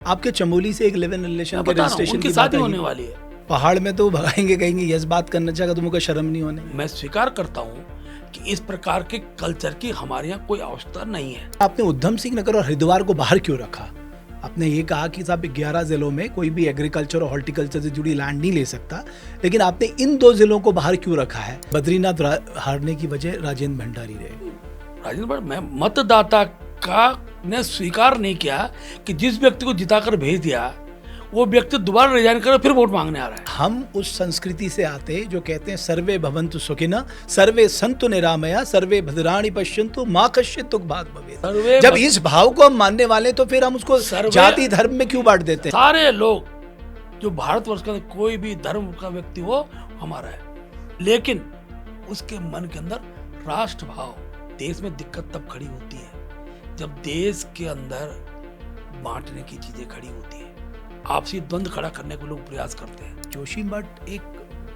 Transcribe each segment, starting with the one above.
आपके चमोली से एक लिव इन रिलेशन के रजिस्ट्रेशन उनकी की शादी बात होने आई। वाली है। पहाड़ में तो भगाएंगे, कहेंगे यस बात करना चाहेगा, तुमको शर्म नहीं होने। मैं स्वीकार करता हूँ कि इस प्रकार के कल्चर की हमारे यहाँ कोई आवश्यकता नहीं है। आपने उधम सिंह नगर और हरिद्वार को बाहर क्यों रखा? आपने ये कहा कि साहब 11 जिलों में कोई भी एग्रीकल्चर और हॉर्टिकल्चर से जुड़ी लैंड नहीं ले सकता, लेकिन आपने इन 2 जिलों को बाहर क्यों रखा है? बद्रीनाथ हारने की वजह राजेंद्र भंडारी रहे। राजेंद्र भाई, मैं मतदाता का ने स्वीकार नहीं किया कि जिस व्यक्ति को जिताकर भेज दिया वो व्यक्ति दोबारा रिजाइन कर फिर वोट मांगने आ रहा है। हम उस संस्कृति से आते जो कहते हैं सर्वे भवन्तु सुखिनः, सर्वे सन्तु निरामया, सर्वे भद्राणि पश्यन्तु मा कश्चित् दुःख भाग् भवेत्। जब इस भाव को हम मानने वाले तो फिर हम उसको जाति धर्म में क्यों बांट देते हैं? सारे लोग जो भारतवर्ष का कोई भी धर्म का व्यक्ति हो हमारा है, लेकिन उसके मन के अंदर राष्ट्र भाव। देश में दिक्कत तब खड़ी होती है जब देश के अंदर बांटने की चीजें खड़ी होती है, आपसी द्वंद्व खड़ा करने को लोग प्रयास करते हैं। जोशीमठ एक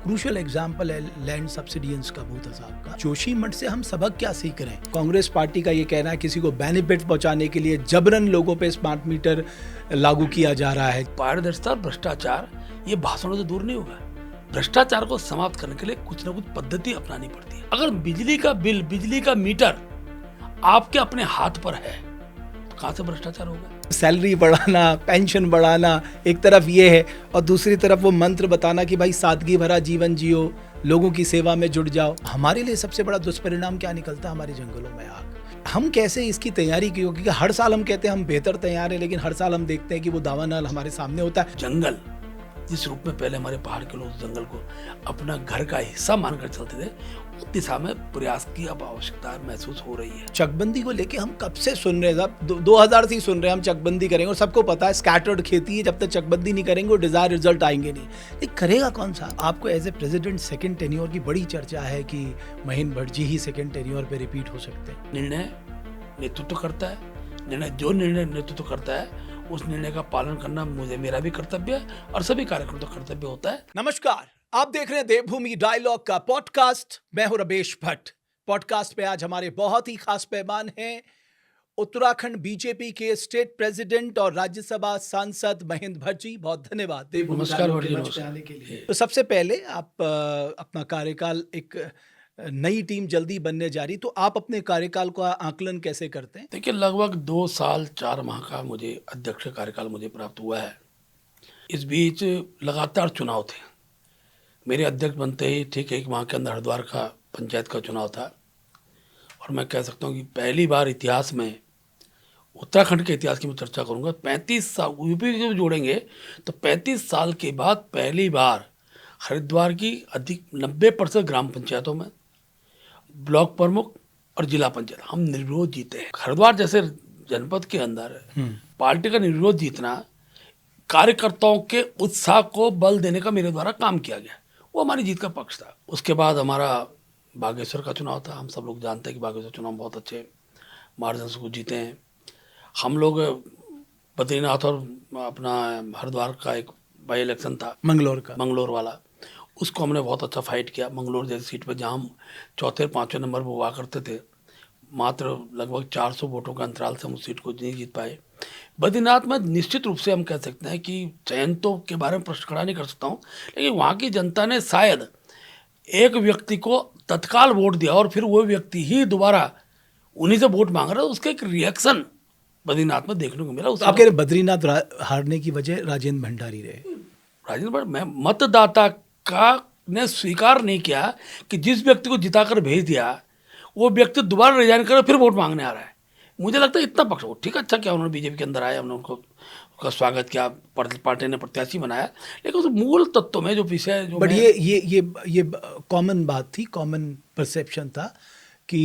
क्रूशियल एग्जाम्पल है लैंड सब्सिडियंस का, भूता साहब का। जोशीमठ से हम सबक क्या सीख रहे हैं? कांग्रेस पार्टी का ये कहना है किसी को बेनिफिट पहुंचाने के लिए जबरन लोगों पे स्मार्ट मीटर लागू किया जा रहा है। पारदर्शिता, भ्रष्टाचार, ये भाषणों से दूर नहीं होगा। भ्रष्टाचार को समाप्त करने के लिए कुछ ना कुछ पद्धति अपनानी पड़ती है। अगर बिजली का बिल, बिजली का मीटर आपके अपने हाथ पर है तो कहां से भ्रष्टाचार होगा? सैलरी बढ़ाना, पेंशन बढ़ाना एक तरफ ये है, और दूसरी तरफ वो मंत्र बताना कि भाई सादगी भरा जीवन जियो, लोगों की सेवा में जुट जाओ। हमारे लिए सबसे बड़ा दुष्परिणाम क्या निकलता है? हमारे जंगलों में आग। हम कैसे इसकी तैयारी की होगी? हर साल हम कहते हैं हम बेहतर तैयार हैं, लेकिन हर साल हम देखते हैं कि वो दावानल हमारे सामने होता है। जंगल जिस रूप में पहले हमारे पहाड़ के लोग जंगल को अपना घर का हिस्सा मानकर चलते थे, उस दिशा में प्रयास की अब आवश्यकता महसूस हो रही है। चकबंदी को लेके हम कब से सुन रहे हैं? 2000 से ही सुन रहे हैं हम चकबंदी करेंगे, और सबको पता है स्कैटर्ड खेती है, जब तक चकबंदी नहीं करेंगे वो डिजायर रिजल्ट आएंगे नहीं। ये करेगा कौन सा? आपको as a president second tenure की बड़ी चर्चा है कि महेंद्र भट्ट जी ही सेकंड टेन्योर पे रिपीट हो सकते हैं। निर्णय नेतृत्व करता है, जो निर्णय नेतृत्व करता है उस निर्णय का पालन करना मेरा भी कर्तव्य है और सभी कार्यकर्ताओं का कर्तव्य होता है। नमस्कार, आप देख रहे हैं देवभूमि डायलॉग का पॉडकास्ट। मैं हूं रमेश भट्ट। पॉडकास्ट पे आज हमारे बहुत ही खास मेहमान हैं उत्तराखंड बीजेपी के स्टेट प्रेसिडेंट और राज्यसभा सांसद महेंद्र भट्ट जी। बहुत धन्यवाद देवभूमि नमस्कार डायलॉग के भट्ट मंच जी, पे आने के लिए। तो सबसे पहले आप अपना कार्यकाल, एक नई टीम जल्दी बनने जा रही, तो आप अपने कार्यकाल का आकलन कैसे करते हैं? देखिए, लगभग 2 साल 4 माह का मुझे अध्यक्ष कार्यकाल मुझे प्राप्त हुआ है। इस बीच लगातार चुनाव थे। मेरे अध्यक्ष बनते ही ठीक 1 माह के अंदर हरिद्वार का पंचायत का चुनाव था, और मैं कह सकता हूँ कि पहली बार इतिहास में, उत्तराखंड के इतिहास की मैं चर्चा करूँगा, 35 साल यूपी को जोड़ेंगे तो 35 साल के बाद पहली बार हरिद्वार की अधिक 90% ग्राम पंचायतों में ब्लॉक प्रमुख और जिला पंचायत हम निर्विरोध जीते हैं। हरिद्वार जैसे जनपद के अंदर पार्टी का निर्विरोध जीतना, कार्यकर्ताओं के उत्साह को बल देने का मेरे द्वारा काम किया गया, वो हमारी जीत का पक्ष था। उसके बाद हमारा बागेश्वर का चुनाव था। हम सब लोग जानते हैं कि बागेश्वर चुनाव बहुत अच्छे मार्जिन से जीते हैं हम लोग। बद्रीनाथ और अपना हरिद्वार का एक बाई इलेक्शन था, मंगलोर वाला, उसको हमने बहुत अच्छा फाइट किया। मंगलोर जैसी सीट पर जहाँ हम चौथे 5वें नंबर पर हुआ करते थे, मात्र लगभग 400 वोटों का अंतराल से हम उस सीट को नहीं जीत पाए। बद्रीनाथ में निश्चित रूप से हम कह सकते हैं कि चयन तो के बारे में प्रश्न खड़ा नहीं कर सकता हूँ, लेकिन वहाँ की जनता ने शायद एक व्यक्ति को तत्काल वोट दिया और फिर वो व्यक्ति ही दोबारा उन्हीं से वोट मांग रहा है। उसका एक रिएक्शन बद्रीनाथ में देखने को मिला। तो आप कह रहे बद्रीनाथ हारने की वजह राजेंद्र भंडारी रहे? राजेंद्र भट्ट, मैं मतदाता का ने स्वीकार नहीं किया कि जिस व्यक्ति को जिताकर भेज दिया वो व्यक्ति दोबारा रिजाइन कर फिर वोट मांगने आ रहा है। मुझे लगता है इतना पक्ष, ठीक, अच्छा क्या उन्होंने बीजेपी के अंदर आया, हमने उनका स्वागत किया, पार्टी ने प्रत्याशी बनाया, लेकिन उस मूल तत्व में जो विषय जो, बट ये कॉमन बात थी, कॉमन परसेप्शन था कि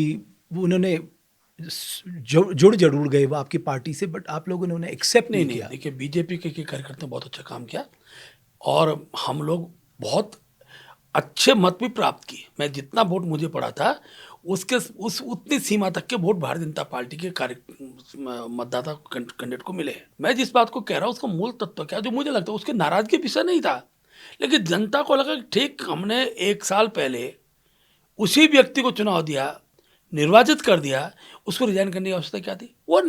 उन्होंने जुड़ जरूर गए वो आपकी पार्टी से, बट आप लोगों ने उन्हें एक्सेप्ट नहीं किया। देखिए, बीजेपी के कार्यकर्ता ने बहुत अच्छा काम किया और हम लोग बहुत अच्छे मत भी प्राप्त किए। मैं जितना वोट मुझे पड़ा था उसके उतनी सीमा तक के वोट भारतीय जनता पार्टी के मतदाता कैंडिडेट को मिले हैं। मैं जिस बात को कह रहा हूँ उसका मूल तत्व क्या, जो मुझे लगता है उसके नाराजगी विषय नहीं था, लेकिन जनता को लगा कि ठीक हमने 1 साल पहले उसी व्यक्ति को चुनाव दिया निर्वाचित कर दिया, उसको रिजाइन करने की आवश्यकता क्या थी? वो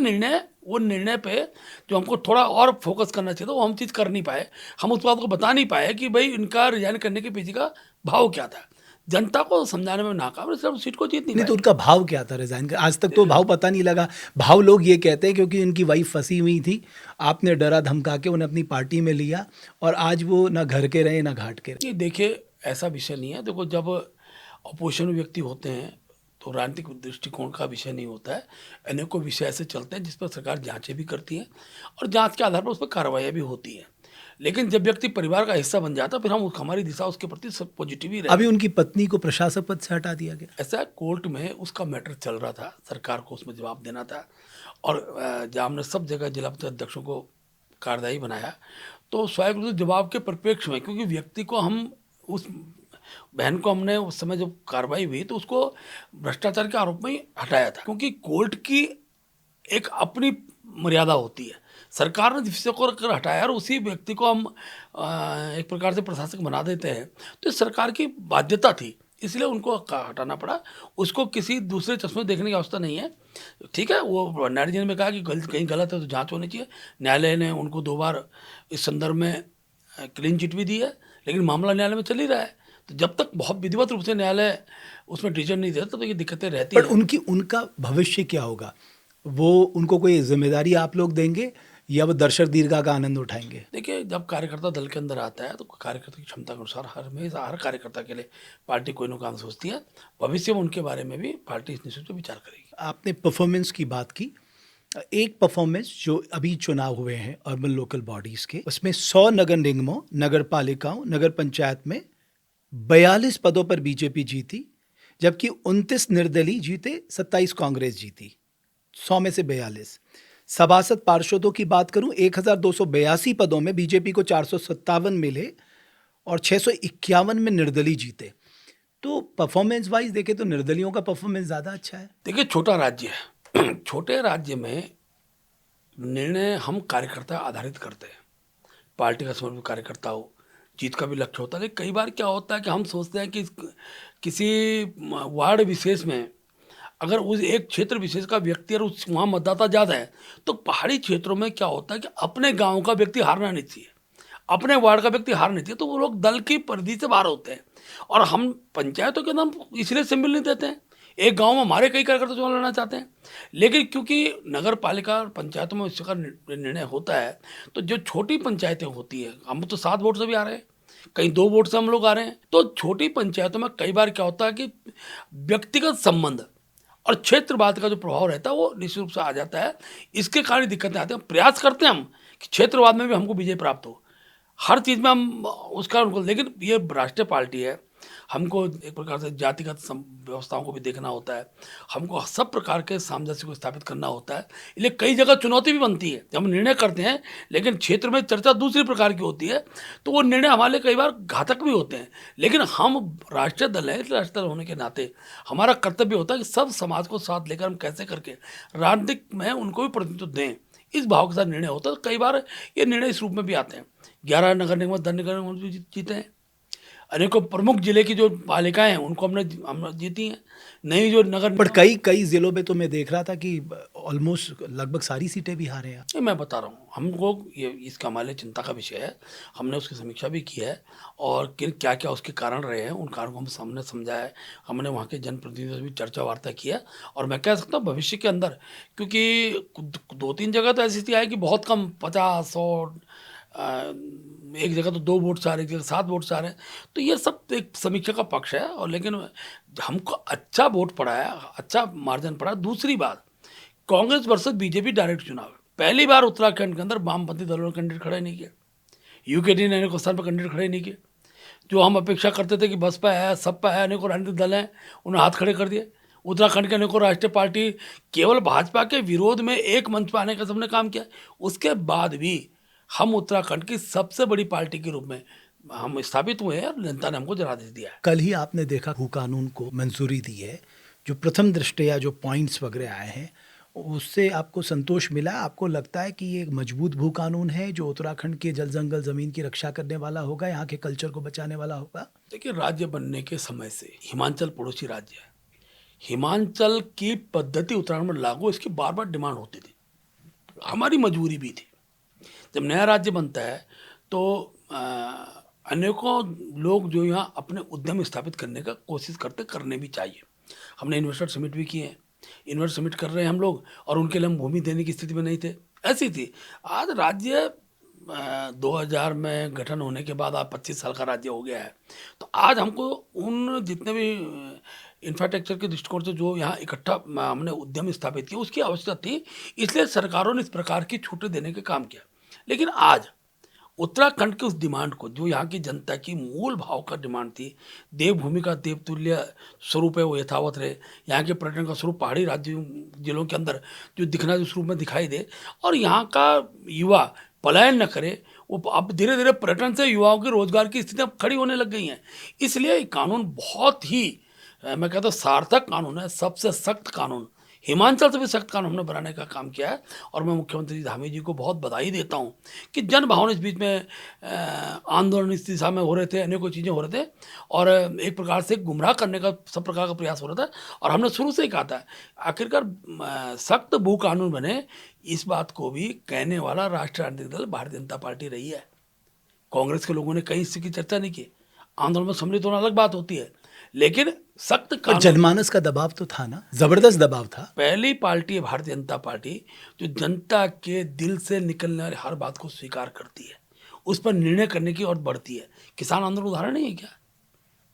निर्णय पे जो हमको थोड़ा और फोकस करना चाहिए था, वो हम चीज़ कर नहीं पाए। हम उस बात को बता नहीं पाए कि भाई इनका रिजाइन करने के पीछे का भाव क्या था। जनता को समझाने में नाकाम रहे, सिर्फ सीट को जीत नहीं नहीं तो पाए। उनका भाव क्या था रिजाइन का? आज तक तो भाव पता नहीं लगा। भाव लोग ये कहते हैं क्योंकि उनकी वाइफ फंसी हुई थी, आपने डरा धमका के उन्हें अपनी पार्टी में लिया और आज वो ना घर के रहे ना घाट के रहे। ये देखिए, ऐसा विषय नहीं है। देखो, जब अपोजिशन में व्यक्ति होते हैं तो राजनीतिक दृष्टिकोण का विषय नहीं होता है। अनेकों विषय ऐसे चलते हैं जिस पर सरकार जांचें भी करती है और जांच के आधार पर उस पर कार्रवाई भी होती है। लेकिन जब व्यक्ति परिवार का हिस्सा बन जाता है, फिर हमारी दिशा उसके प्रति सब पॉजिटिव ही रहती अभी है। उनकी पत्नी को प्रशासक पद से हटा दिया गया। ऐसा कोर्ट में उसका मैटर चल रहा था, सरकार को उसमें जवाब देना था और जब हमने सब जगह जिला पंचायत अध्यक्षों को कार्यदायी बनाया तो स्वाभाविक रूप से जवाब के परिप्रेक्ष्य में, क्योंकि व्यक्ति को हम उस बहन को हमने उस समय जब कार्रवाई हुई तो उसको भ्रष्टाचार के आरोप में ही हटाया था, क्योंकि कोर्ट की एक अपनी मर्यादा होती है। सरकार ने जिससे को कर हटाया और उसी व्यक्ति को हम एक प्रकार से प्रशासक बना देते हैं, तो ये सरकार की बाध्यता थी, इसलिए उनको हटाना पड़ा। उसको किसी दूसरे चश्मे देखने की आवश्यकता नहीं है। ठीक है, वो न्यायालय जी ने कहा कि कहीं गलत है तो जांच होनी चाहिए। न्यायालय ने उनको 2 बार इस संदर्भ में क्लीन चिट भी दी है, लेकिन मामला न्यायालय में चल ही रहा है। तो जब तक बहुत विधिवत रूप से न्यायालय उसमें डिसीजन नहीं देता तो ये दिक्कतें रहती पर हैं। उनका भविष्य क्या होगा? वो उनको कोई जिम्मेदारी आप लोग देंगे या वो दर्शक दीर्घा का आनंद उठाएंगे? देखिए, जब कार्यकर्ता दल के अंदर आता है तो कार्यकर्ता की क्षमता के अनुसार हर कार्यकर्ता के लिए पार्टी कोई ना काम सोचती है। भविष्य में उनके बारे में भी पार्टी निश्चित रूप से विचार करेगी। आपने परफॉर्मेंस की बात की। एक परफॉर्मेंस जो अभी चुनाव हुए हैं अर्बन लोकल बॉडीज के, उसमें 100 नगर निगमों, नगर पालिकाओं, नगर पंचायत में 42 पदों पर बीजेपी जीती, जबकि 29 निर्दलीय जीते, 27 कांग्रेस जीती। 100 में से 42। सभासद पार्षदों की बात करूं, 1282 पदों में बीजेपी को 457 मिले और 651 में निर्दलीय जीते। तो परफॉर्मेंस वाइज देखें तो निर्दलियों का परफॉर्मेंस ज़्यादा अच्छा है। देखिए, छोटा राज्य है छोटे राज्य में निर्णय हम कार्यकर्ता आधारित करते हैं। पार्टी का समर्पित कार्यकर्ता हो, जीत का भी लक्ष्य होता है। लेकिन कई बार क्या होता है कि हम सोचते हैं कि किसी वार्ड विशेष में अगर उस एक क्षेत्र विशेष का व्यक्ति और उस वहाँ मतदाता ज़्यादा है, तो पहाड़ी क्षेत्रों में क्या होता है कि अपने गांव का व्यक्ति हारना नहीं चाहिए, अपने वार्ड का व्यक्ति हार नहीं चाहिए, तो वो लोग दल की परिधि से बाहर होते हैं। और हम पंचायतों के नाम इसलिए सिंबल नहीं देते हैं। एक गांव में हमारे कई कार्यकर्ता चुनाव लड़ना चाहते हैं, लेकिन क्योंकि नगर पालिका और पंचायतों में इसका निर्णय होता है, तो जो छोटी पंचायतें होती है, हम तो 7 वोट से भी आ रहे हैं, कहीं 2 वोट से हम लोग आ रहे हैं, तो छोटी पंचायतों में कई बार क्या होता है कि व्यक्तिगत संबंध और क्षेत्रवाद का जो प्रभाव रहता है वो निश्चित रूप से आ जाता है। इसके कारण दिक्कतें आती हैं। प्रयास करते हैं हम कि क्षेत्रवाद में भी हमको विजय प्राप्त हो, हर चीज़ में हम उसका उनको, लेकिन ये राष्ट्रीय पार्टी है, हमको एक प्रकार से जातिगत व्यवस्थाओं को भी देखना होता है, हमको सब प्रकार के सामंजस्य को स्थापित करना होता है। इसलिए कई जगह चुनौती भी बनती है जब हम निर्णय करते हैं, लेकिन क्षेत्र में चर्चा दूसरी प्रकार की होती है, तो वो निर्णय हमारे लिए कई बार घातक भी होते हैं। लेकिन हम राष्ट्रीय दल हैं, राष्ट्रीय दल होने के नाते हमारा कर्तव्य होता है कि सब समाज को साथ लेकर हम कैसे करके राजनीतिक में उनको भी प्रतिनिधित्व दें, इस भाव के साथ निर्णय होता है। तो कई बार ये निर्णय इस रूप में भी आते हैं। 11 नगर निगम, 10 नगर निगम भी जीते हैं। अनेकों प्रमुख जिले की जो पालिकाएं हैं उनको हमने जीती हैं। नई जो नगर, पर कई जिलों में तो मैं देख रहा था कि ऑलमोस्ट लगभग सारी सीटें भी हारे हैं। ये मैं बता रहा हूँ, हमको ये इसका हमारे लिए चिंता का विषय है। हमने उसकी समीक्षा भी की है और क्या क्या उसके कारण रहे हैं, उन कारणों को हम सामने समझा है। हमने वहाँ के जनप्रतिनिधियों से भी चर्चा वार्ता की है और मैं कह सकता हूँ भविष्य के अंदर, क्योंकि 2-3 जगह तो ऐसी स्थिति आई कि बहुत कम 50-100, एक जगह तो 2 वोट से आ रहे, एक जगह 7 वोट से आ रहे हैं। तो ये सब एक समीक्षा का पक्ष है, और लेकिन हमको अच्छा वोट पड़ा है, अच्छा मार्जिन पड़ा है। दूसरी बात, कांग्रेस वर्सेस बीजेपी डायरेक्ट चुनाव है। पहली बार उत्तराखंड के अंदर वामपंथी दलों ने कैंडिडेट खड़े नहीं किया, यूकेडी ने अनेकों स्थान पर कैंडिडेट खड़े नहीं किए। जो हम अपेक्षा करते थे कि बसपा है, सपा है, अनेकों राजनीतिक दल हैं, उन्हें हाथ खड़े कर दिए। उत्तराखंड के अनेकों राष्ट्रीय पार्टी केवल भाजपा के विरोध में एक मंच पर आने का सबने काम किया। उसके बाद भी हम उत्तराखंड की सबसे बड़ी पार्टी के रूप में हम स्थापित हुए हैं और जनता ने हमको जनादेश दिया है। कल ही आपने देखा भू कानून को मंजूरी दी है, जो प्रथम दृष्टया जो पॉइंट्स वगैरह आए हैं उससे आपको संतोष मिला? आपको लगता है कि ये एक मजबूत भू कानून है जो उत्तराखंड के जल जंगल ज़मीन की रक्षा करने वाला होगा, यहाँ के कल्चर को बचाने वाला होगा? देखिए, राज्य बनने के समय से हिमाचल पड़ोसी राज्य है। हिमाचल की पद्धति उत्तराखंड में लागू, इसकी बार बार डिमांड होती थी, हमारी मजबूरी भी थी। जब नया राज्य बनता है तो अनेकों लोग जो यहाँ अपने उद्यम स्थापित करने का कोशिश करने भी चाहिए। हमने इन्वेस्टर समिट भी किए हैं, इन्वेस्टर समिट कर रहे हैं हम लोग, और उनके लिए हम भूमि देने की स्थिति में नहीं थे, ऐसी थी। आज राज्य 2000 में गठन होने के बाद आज 25 साल का राज्य हो गया है। तो आज हमको उन जितने भी इंफ्रास्ट्रक्चर के दृष्टिकोण से जो यहाँ इकट्ठा हमने उद्यम स्थापित किया, उसकी आवश्यकता थी, इसलिए सरकारों ने इस प्रकार की छूटें देने का काम किया। लेकिन आज उत्तराखंड के उस डिमांड को, जो यहाँ की जनता की मूल भाव का डिमांड थी, देवभूमि का देवतुल्य स्वरूप है वो यथावत रहे, यहाँ के पर्यटन का स्वरूप पहाड़ी राज्यों जिलों के अंदर जो दिखना जो स्वरूप में दिखाई दे, और यहाँ का युवा पलायन न करे, वो अब धीरे धीरे पर्यटन से युवाओं के रोजगार की स्थितियाँ खड़ी होने लग गई हैं। इसलिए ये कानून बहुत ही मैं कहता हूँ सार्थक कानून है, सबसे सख्त कानून, हिमाचल से भी सख्त कानून हमने बनाने का काम किया है। और मैं मुख्यमंत्री धामी जी को बहुत बधाई देता हूँ कि जन भावना इस बीच में आंदोलन इस दिशा में हो रहे थे, अनेकों चीज़ें हो रहे थे, और एक प्रकार से गुमराह करने का सब प्रकार का प्रयास हो रहा था। और हमने शुरू से ही कहा था, आखिरकार सख्त भू कानून बने, इस बात को भी कहने वाला राष्ट्रीय राजनीतिक दल भारतीय जनता पार्टी रही है। कांग्रेस के लोगों ने कहीं इसकी चर्चा नहीं की। आंदोलन में सम्मिलित होना अलग बात होती है, लेकिन सख्त कानून, जनमानस का दबाव तो था ना, जबरदस्त दबाव था। पहली पार्टी है भारतीय जनता पार्टी जो जनता के दिल से निकलने वाली हर बात को स्वीकार करती है, उस पर निर्णय करने की ओर बढ़ती है। किसान आंदोलन उदाहरण नहीं है क्या?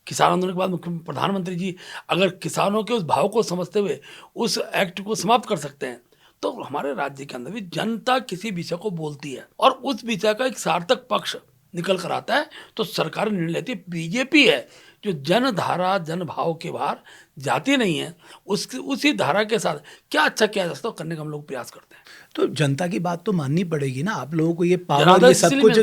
किसान आंदोलन के बाद प्रधानमंत्री जी अगर किसानों के उस भाव को समझते हुए उस एक्ट को समाप्त कर सकते हैं, तो हमारे राज्य के अंदर भी जनता किसी विषय को बोलती है और उस विषय का एक सार्थक पक्ष निकल कर आता है तो सरकार निर्णय लेती है। बीजेपी है जो जन धारा जन भाव के बाहर जाती नहीं है, उसी धारा के साथ क्या अच्छा किया जा सकता है करने का हम लोग प्रयास करते हैं। तो जनता की बात तो माननी पड़ेगी ना, आप लोगों को ये पावर, ये सब कुछ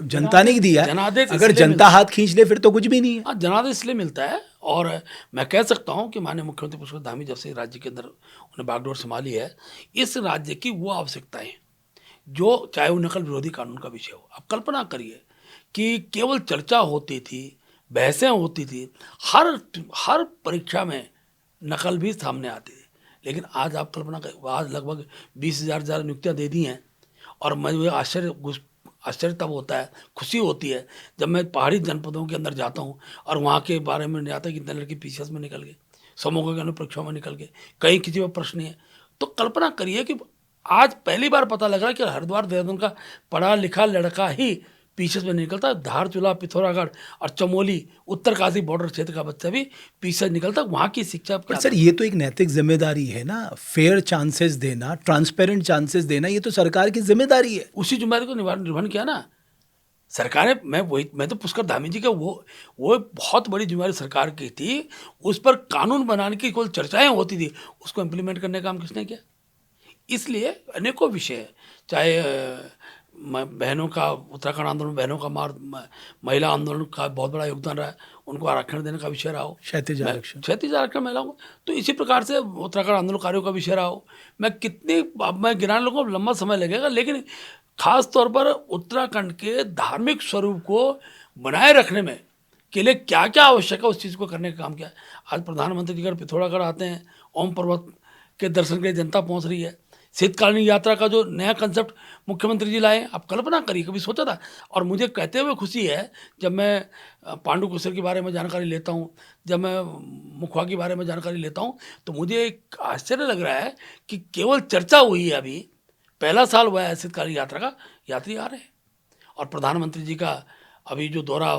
जनता ने दिया है। अगर जनता हाथ खींच ले फिर तो कुछ भी नहीं है। हाँ, जनादेश इसलिए मिलता है। और मैं कह सकता हूँ कि माननीय मुख्यमंत्री पुष्कर धामी जब से राज्य के अंदर उन्हें बागडोर संभाली है, इस राज्य की वो आवश्यकताएं जो चाहे वो नकल विरोधी कानून का विषय हो, आप कल्पना करिए कि केवल चर्चा होती थी, बहसें होती थी, हर परीक्षा में नकल भी सामने आती थी। लेकिन आज आप कल्पना करें, आज लगभग 20,000 नियुक्तियाँ दे दी हैं। और मुझे आश्चर्य तब होता है, खुशी होती है जब मैं पहाड़ी जनपदों के अंदर जाता हूँ और वहाँ के बारे में जाता है कि इतने लड़के PCS में निकल गए, समूह के अनुरूप परीक्षाओं में निकल गए, कहीं किसी में प्रश्न नहीं है। तो कल्पना करिए कि आज पहली बार पता लग रहा है कि हरिद्वार देहरादून का पढ़ा लिखा लड़का ही PCS में निकलता है। धारचूला, पिथौरागढ़ और चमोली उत्तरकाशी बॉर्डर क्षेत्र का बच्चा भी PCS निकलता है। वहाँ की शिक्षा पर सर ये तो एक नैतिक जिम्मेदारी है ना, फेयर चांसेस देना, ट्रांसपेरेंट चांसेस देना, ये तो सरकार की जिम्मेदारी है। उसी जिम्मेदारी को निर्वहन किया ना सरकार ने। मैं तो पुष्कर धामी जी का वो बहुत बड़ी जिम्मेदारी सरकार की थी। उस पर कानून बनाने की कोई चर्चाएं होती थी, उसको इम्प्लीमेंट करने का काम किसने किया? इसलिए अनेकों विषय, चाहे बहनों का उत्तराखंड आंदोलन, बहनों का महिला आंदोलन का बहुत बड़ा योगदान रहा है, उनको आरक्षण देने का विषय रहा हो, क्षैतिज आरक्षण महिलाओं को, तो इसी प्रकार से उत्तराखंड आंदोलनकारियों का विषय रहा हो। मैं गिनाने लगूँ लंबा समय लगेगा, लेकिन खास तौर पर उत्तराखंड के धार्मिक स्वरूप को बनाए रखने में के लिए क्या क्या आवश्यक है उस चीज़ को करने का काम किया। आज प्रधानमंत्री जी अगर पिथौरागढ़ आते हैं, ओम पर्वत के दर्शन के लिए जनता पहुँच रही है। शीतकालीन यात्रा का जो नया कंसेप्ट मुख्यमंत्री जी लाए, आप कल्पना करिए, कभी सोचा था? और मुझे कहते हुए खुशी है जब मैं पांडु कुशल के बारे में जानकारी लेता हूँ, जब मैं मुखवा के बारे में जानकारी लेता हूँ, तो मुझे एक आश्चर्य लग रहा है कि केवल चर्चा हुई है, अभी पहला साल हुआ है शीतकालीन यात्रा का, यात्री आ रहे हैं। और प्रधानमंत्री जी का अभी जो दौरा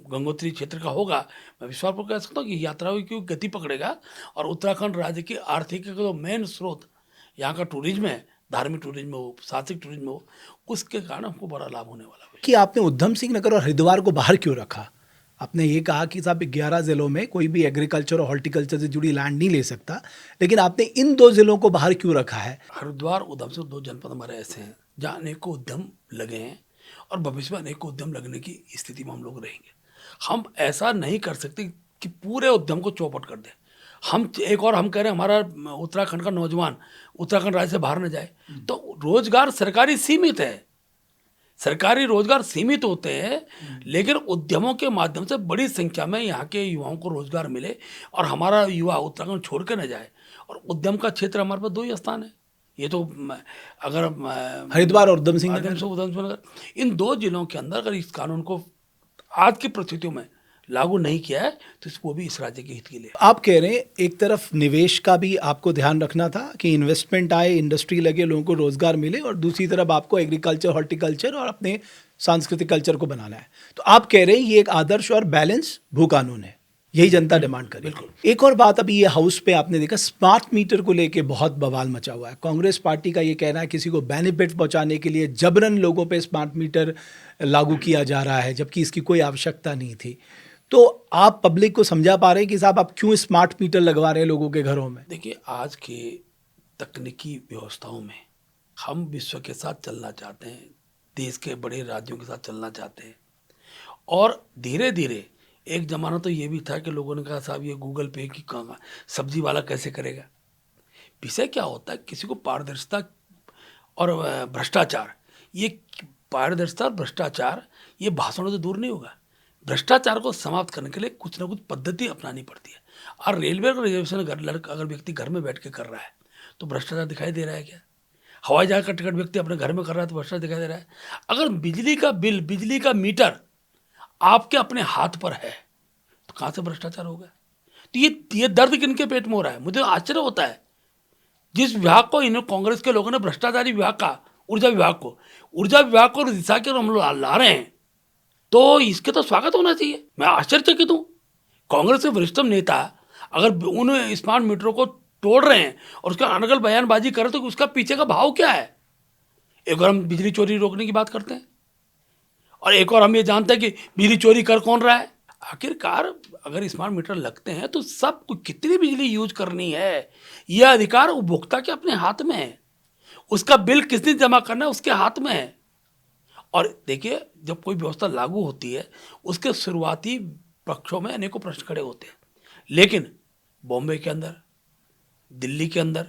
गंगोत्री क्षेत्र का होगा, मैं विश्वास कह सकता हूँ कि यात्राओं की गति पकड़ेगा और उत्तराखंड राज्य की आर्थिक का जो मेन स्रोत यहाँ का टूरिज्म है, धार्मिक टूरिज्म हो, साहसिक टूरिज्म हो, उसके कारण हमको बड़ा लाभ होने वाला है। कि आपने उधम सिंह नगर और हरिद्वार को बाहर क्यों रखा? आपने ये कहा कि साहब 11 जिलों में कोई भी एग्रीकल्चर और हॉर्टिकल्चर से जुड़ी लैंड नहीं ले सकता, लेकिन आपने इन 2 जिलों को बाहर क्यों रखा है? हरिद्वार, उधम सिंह 2 जनपद हमारे ऐसे हैं जहाँ अनेकों उद्यम लगे हैं और भविष्य में अनेकों उद्यम लगने की स्थिति में हम लोग रहेंगे। हम ऐसा नहीं कर सकते कि पूरे उद्यम को चौपट कर दें। हम कह रहे हैं हमारा उत्तराखंड का नौजवान उत्तराखंड राज्य से बाहर न जाए, तो रोजगार सरकारी सीमित है। सरकारी रोजगार सीमित होते हैं, लेकिन उद्यमों के माध्यम से बड़ी संख्या में यहाँ के युवाओं को रोजगार मिले और हमारा युवा उत्तराखंड छोड़ के न जाए। और उद्यम का क्षेत्र हमारे पास 2 ही स्थान है, ये तो अगर हरिद्वार और उधम सिंह नगर। उधम सिंह नगर, इन 2 जिलों के अंदर अगर इस कानून को आज की परिस्थितियों में लागू नहीं किया है तो वो भी इस राज्य के हित के लिए। आप कह रहे हैं एक तरफ निवेश का भी आपको ध्यान रखना था कि इन्वेस्टमेंट आए, इंडस्ट्री लगे, लोगों को रोजगार मिले, और दूसरी तरफ आपको एग्रीकल्चर, हॉर्टिकल्चर और अपने सांस्कृतिक कल्चर को बनाना है। तो आप कह रहे हैं ये एक आदर्श और बैलेंस भू कानून है, यही जनता डिमांड करे। बिल्कुल। एक और बात, अभी ये हाउस पे आपने देखा स्मार्ट मीटर को लेके बहुत बवाल मचा हुआ है। कांग्रेस पार्टी का ये कहना है किसी को बेनिफिट पहुंचाने के लिए जबरन लोगों पे स्मार्ट मीटर लागू किया जा रहा है, जबकि इसकी कोई आवश्यकता नहीं थी। तो आप पब्लिक को समझा पा रहे हैं कि साहब आप क्यों स्मार्ट मीटर लगवा रहे हैं लोगों के घरों में? देखिए, आज के तकनीकी व्यवस्थाओं में हम विश्व के साथ चलना चाहते हैं, देश के बड़े राज्यों के साथ चलना चाहते हैं, और धीरे धीरे एक ज़माना तो ये भी था कि लोगों ने कहा साहब ये गूगल पे की सब्जी वाला कैसे करेगा। विषय क्या होता है, किसी को पारदर्शिता और भ्रष्टाचार, ये पारदर्शिता और भ्रष्टाचार ये भाषणों से दूर नहीं होगा। भ्रष्टाचार को समाप्त करने के लिए कुछ ना कुछ पद्धति अपनानी पड़ती है। और रेलवे का रिजर्वेशन अगर व्यक्ति घर में बैठ के कर रहा है तो भ्रष्टाचार दिखाई दे रहा है क्या? हवाई जहाज का टिकट व्यक्ति अपने घर में कर रहा है तो भ्रष्टाचार दिखाई दे रहा है। अगर बिजली का बिल, बिजली का मीटर आपके अपने हाथ पर है तो कहाँ से भ्रष्टाचार होगा? तो ये दर्द किनके पेट में हो रहा है? मुझे आश्चर्य होता है, जिस विभाग को इन कांग्रेस के लोगों ने भ्रष्टाचारी विभाग का, ऊर्जा विभाग को दिशा के हम लोग ला रहे हैं, तो इसके तो स्वागत होना चाहिए। मैं आश्चर्यचकित हूँ, कांग्रेस के वरिष्ठतम नेता अगर उन स्मार्ट मीटरों को तोड़ रहे हैं और उसका अनगल बयानबाजी करें तो उसका पीछे का भाव क्या है? एक और हम बिजली चोरी रोकने की बात करते हैं और एक और हम ये जानते हैं कि बिजली चोरी कर कौन रहा है। आखिरकार अगर स्मार्ट मीटर लगते हैं तो सबको कितनी बिजली यूज करनी है यह अधिकार उपभोक्ता के अपने हाथ में है। उसका बिल किसने जमा करना है उसके हाथ में है। और देखिए, जब कोई व्यवस्था लागू होती है उसके शुरुआती पक्षों में अनेकों प्रश्न खड़े होते हैं, लेकिन बॉम्बे के अंदर, दिल्ली के अंदर,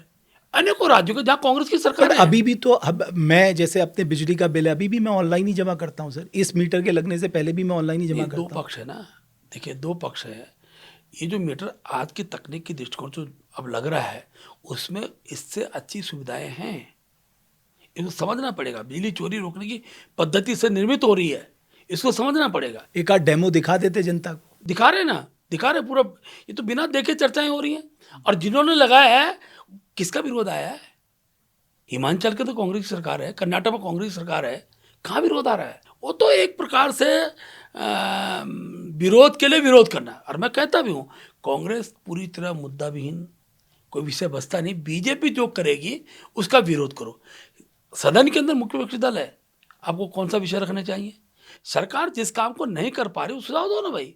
अनेकों राज्यों के जहां कांग्रेस की सरकार है, अभी भी तो अब मैं जैसे अपने बिजली का बिल है अभी भी मैं ऑनलाइन ही जमा करता हूं सर। इस मीटर के लगने से पहले भी मैं ऑनलाइन ही जमा करता हूं। 2 पक्ष है ना, देखिए 2 पक्ष है। ये जो मीटर आज की तकनीक की दृष्टिकोण से अब लग रहा है उसमें इससे अच्छी सुविधाएं हैं, इसको समझना पड़ेगा। बिजली चोरी रोकने की पद्धति से निर्मित हो रही है, इसको समझना पड़ेगा। एक आध डेमो दिखा देते जनता को। दिखा रहे पूरा, ये तो बिना देखे चर्चाएं हो रही हैं। और जिन्होंने लगाया है किसका विरोध आया है? हिमाचल के तो कांग्रेस की सरकार है, कर्नाटक में कांग्रेस की सरकार है, कहाँ विरोध आ रहा है? वो तो एक प्रकार से विरोध के लिए विरोध करना। और मैं कहता भी हूँ कांग्रेस पूरी तरह मुद्दा विहीन, कोई विषय बचता नहीं। बीजेपी जो करेगी उसका विरोध करो। सदन के अंदर मुख्य विपक्षी दल है, आपको कौन सा विषय रखने चाहिए? सरकार जिस काम को नहीं कर पा रही उस सुझाव दो ना भाई।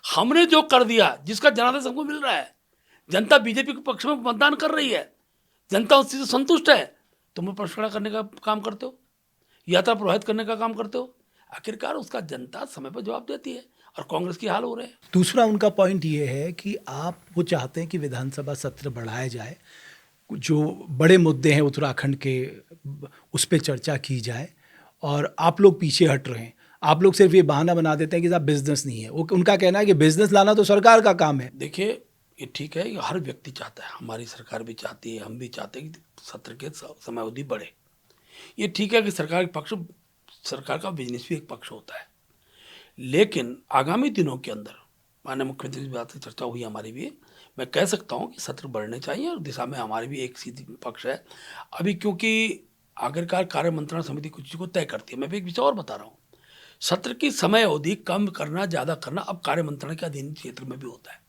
हमने जो कर दिया, जिसका जनादेश हमको मिल रहा है, जनता बीजेपी के पक्ष में मतदान कर रही है, जनता उससे संतुष्ट है, तुम प्रश्न खड़ा करने का काम करते हो, यात्रा प्रभावित करने का काम करते हो। आखिरकार उसका जनता समय पर जवाब देती है और कांग्रेस की हाल हो रहे हैं। दूसरा उनका पॉइंट ये है कि आप वो चाहते हैं कि विधानसभा सत्र बढ़ाया जाए, जो बड़े मुद्दे हैं उत्तराखंड के उस पर चर्चा की जाए, और आप लोग पीछे हट रहे हैं। आप लोग सिर्फ ये बहाना बना देते हैं कि साहब बिजनेस नहीं है। वो उनका कहना है कि बिजनेस लाना तो सरकार का काम है। देखिए, ये ठीक है, ये हर व्यक्ति चाहता है, हमारी सरकार भी चाहती है, हम भी चाहते हैं कि सत्र के समय अवधि बढ़े। ये ठीक है कि सरकार के पक्ष, सरकार का बिजनेस भी एक पक्ष होता है, लेकिन आगामी दिनों के अंदर माननीय मुख्यमंत्री की बात से चर्चा हुई हमारी भी, मैं कह सकता हूँ कि सत्र बढ़ने चाहिए और दिशा में हमारी भी एक सीधी पक्ष है अभी, क्योंकि आखिरकार कार्य मंत्रणा समिति कुछ चीज़ को तय करती है। मैं भी एक विषय और बता रहा हूँ, सत्र की समय अवधि कम करना ज़्यादा करना अब कार्य मंत्रणा के अधीन क्षेत्र में भी होता है।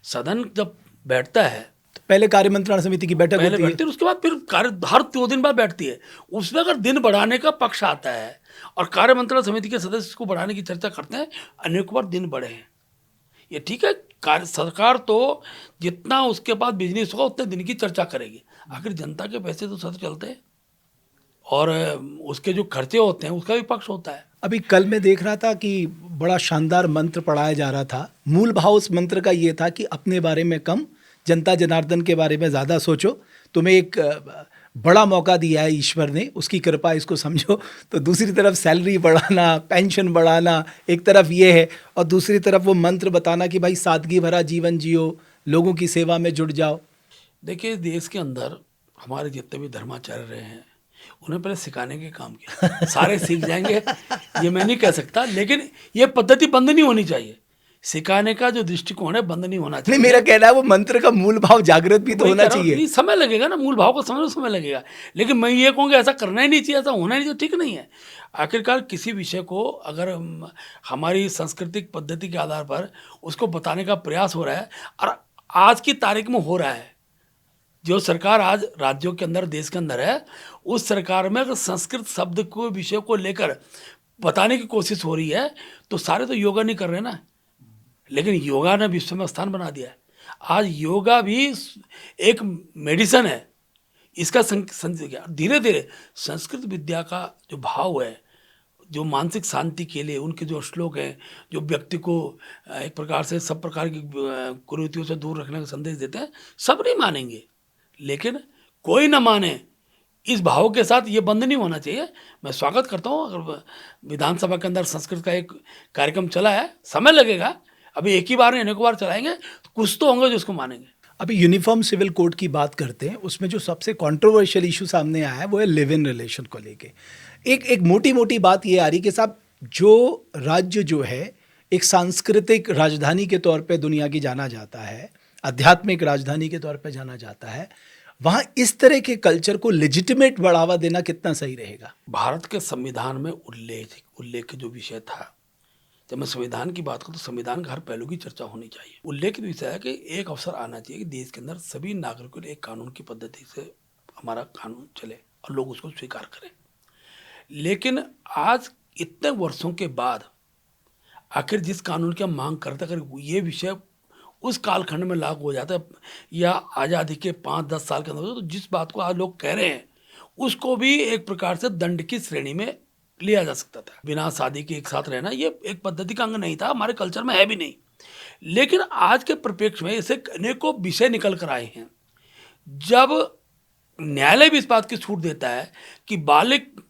सदन जब बैठता है तो पहले कार्य मंत्रणा समिति की बैठक होती है, उसके बाद फिर कार्य हर 2 दिन बाद बैठती है। उसमें अगर दिन बढ़ाने का पक्ष आता है और कार्य मंत्रणा समिति के सदस्य को बढ़ाने की चर्चा करते हैं, अनेक बार दिन बढ़े हैं, ये ठीक है। सरकार तो जितना उसके बाद बिजनेस होगा उतने दिन की चर्चा करेगी। आखिर जनता के पैसे तो सत्र चलते हैं और उसके जो खर्चे होते हैं उसका भी पक्ष होता है। अभी कल मैं देख रहा था कि बड़ा शानदार मंत्र पढ़ाया जा रहा था। मूल भाव उस मंत्र का ये था कि अपने बारे में कम, जनता जनार्दन के बारे में ज़्यादा सोचो। तुम्हें एक बड़ा मौका दिया है ईश्वर ने, उसकी कृपा इसको समझो। तो दूसरी तरफ सैलरी बढ़ाना, पेंशन बढ़ाना एक तरफ ये है, और दूसरी तरफ वो मंत्र बताना कि भाई सादगी भरा जीवन जियो, लोगों की सेवा में जुट जाओ। देखिए, देश के अंदर हमारे जितने भी धर्माचार्य रहे हैं, उन्हें पहले सिखाने के काम किया। सारे सीख जाएंगे ये मैं नहीं कह सकता, लेकिन ये पद्धति बंद नहीं होनी चाहिए। सिखाने का जो दृष्टिकोण है बंद नहीं होना नहीं, चाहिए। मेरा कहना है वो मंत्र का मूल भाव जागृत भी तो वही होना कह रहा हूँ, चाहिए। नहीं, समय लगेगा ना, मूल भाव को समझने में समय लगेगा। लेकिन मैं ये कहूँगा ऐसा करना ही नहीं चाहिए, ऐसा होना ही नहीं चाहिए, ठीक नहीं है। आखिरकार किसी विषय को अगर हमारी सांस्कृतिक पद्धति के आधार पर उसको बताने का प्रयास हो रहा है, और आज की तारीख में हो रहा है, जो सरकार आज राज्यों के अंदर, देश के अंदर है, उस सरकार में अगर संस्कृत शब्द को, विषय को लेकर बताने की कोशिश हो रही है, तो सारे तो योगा नहीं कर रहे ना। लेकिन योगा ने विश्व में स्थान बना दिया है। आज योगा भी एक मेडिसिन है। इसका धीरे धीरे संस्कृत विद्या का जो भाव है, जो मानसिक शांति के लिए उनके जो श्लोक हैं, जो व्यक्ति को एक प्रकार से सब प्रकार की कुरीतियों से दूर रखने का संदेश देते हैं, सब नहीं मानेंगे। लेकिन कोई ना माने, इस भाव के साथ ये बंद नहीं होना चाहिए। मैं स्वागत करता हूँ अगर विधानसभा के अंदर संस्कृत का एक कार्यक्रम चला है, समय लगेगा, अभी एक ही बार नहीं, अनेकों बार चलाएंगे, तो कुछ तो होंगे जो इसको मानेंगे। अभी यूनिफॉर्म सिविल कोड की बात करते हैं, उसमें जो सबसे कंट्रोवर्शियल इशू सामने आया है वो है लिव इन रिलेशन को लेके। एक मोटी मोटी बात ये आ रही कि साहब, जो राज्य जो है एक सांस्कृतिक राजधानी के तौर पे दुनिया की जाना जाता है, आध्यात्मिक राजधानी के तौर पे जाना जाता है, वहाँ इस तरह के कल्चर को लेजिटिमेट बढ़ावा देना कितना सही रहेगा? भारत के संविधान में उल्लेख जो विषय था, जब मैं संविधान की बात करूँ तो संविधान का हर पहलू की चर्चा होनी चाहिए। उल्लेखित विषय है कि एक अवसर आना चाहिए कि देश के अंदर सभी नागरिकों ने एक कानून की पद्धति से हमारा कानून चले और लोग उसको स्वीकार करें। लेकिन आज इतने वर्षों के बाद आखिर जिस कानून की हम मांग करते, अगर ये विषय उस कालखंड में लागू हो जाता है या आज़ादी के 5-10 साल के अंदर, तो जिस बात को आज लोग कह रहे हैं उसको भी एक प्रकार से दंड की श्रेणी में लिया जा सकता था। बिना शादी के एक साथ रहना ये एक पद्धति का अंग नहीं था, हमारे कल्चर में है भी नहीं। लेकिन आज के परिप्रेक्ष्य में ऐसे अनेकों विषय निकल कर आए हैं, जब न्यायालय भी इस बात की छूट देता है कि बालिग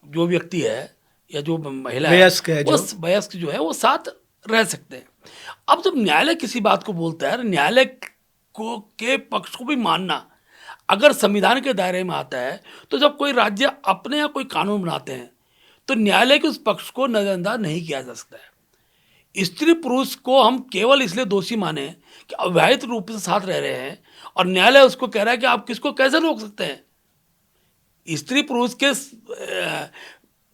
जो व्यक्ति है या जो महिला है, वयस्क जो है वो साथ रह सकते हैं। अब जब न्यायालय किसी बात को बोलता है, न्यायालय को के पक्ष को भी मानना अगर संविधान के दायरे में आता है, तो जब कोई राज्य अपने यहाँ कोई कानून बनाते हैं तो न्यायालय के उस पक्ष को नजरअंदाज नहीं किया जा सकता है। स्त्री पुरुष को हम केवल इसलिए दोषी माने कि अवैध रूप से साथ रह रहे हैं, और न्यायालय उसको कह रहा है कि आप किसको कैसे रोक सकते हैं। स्त्री पुरुष के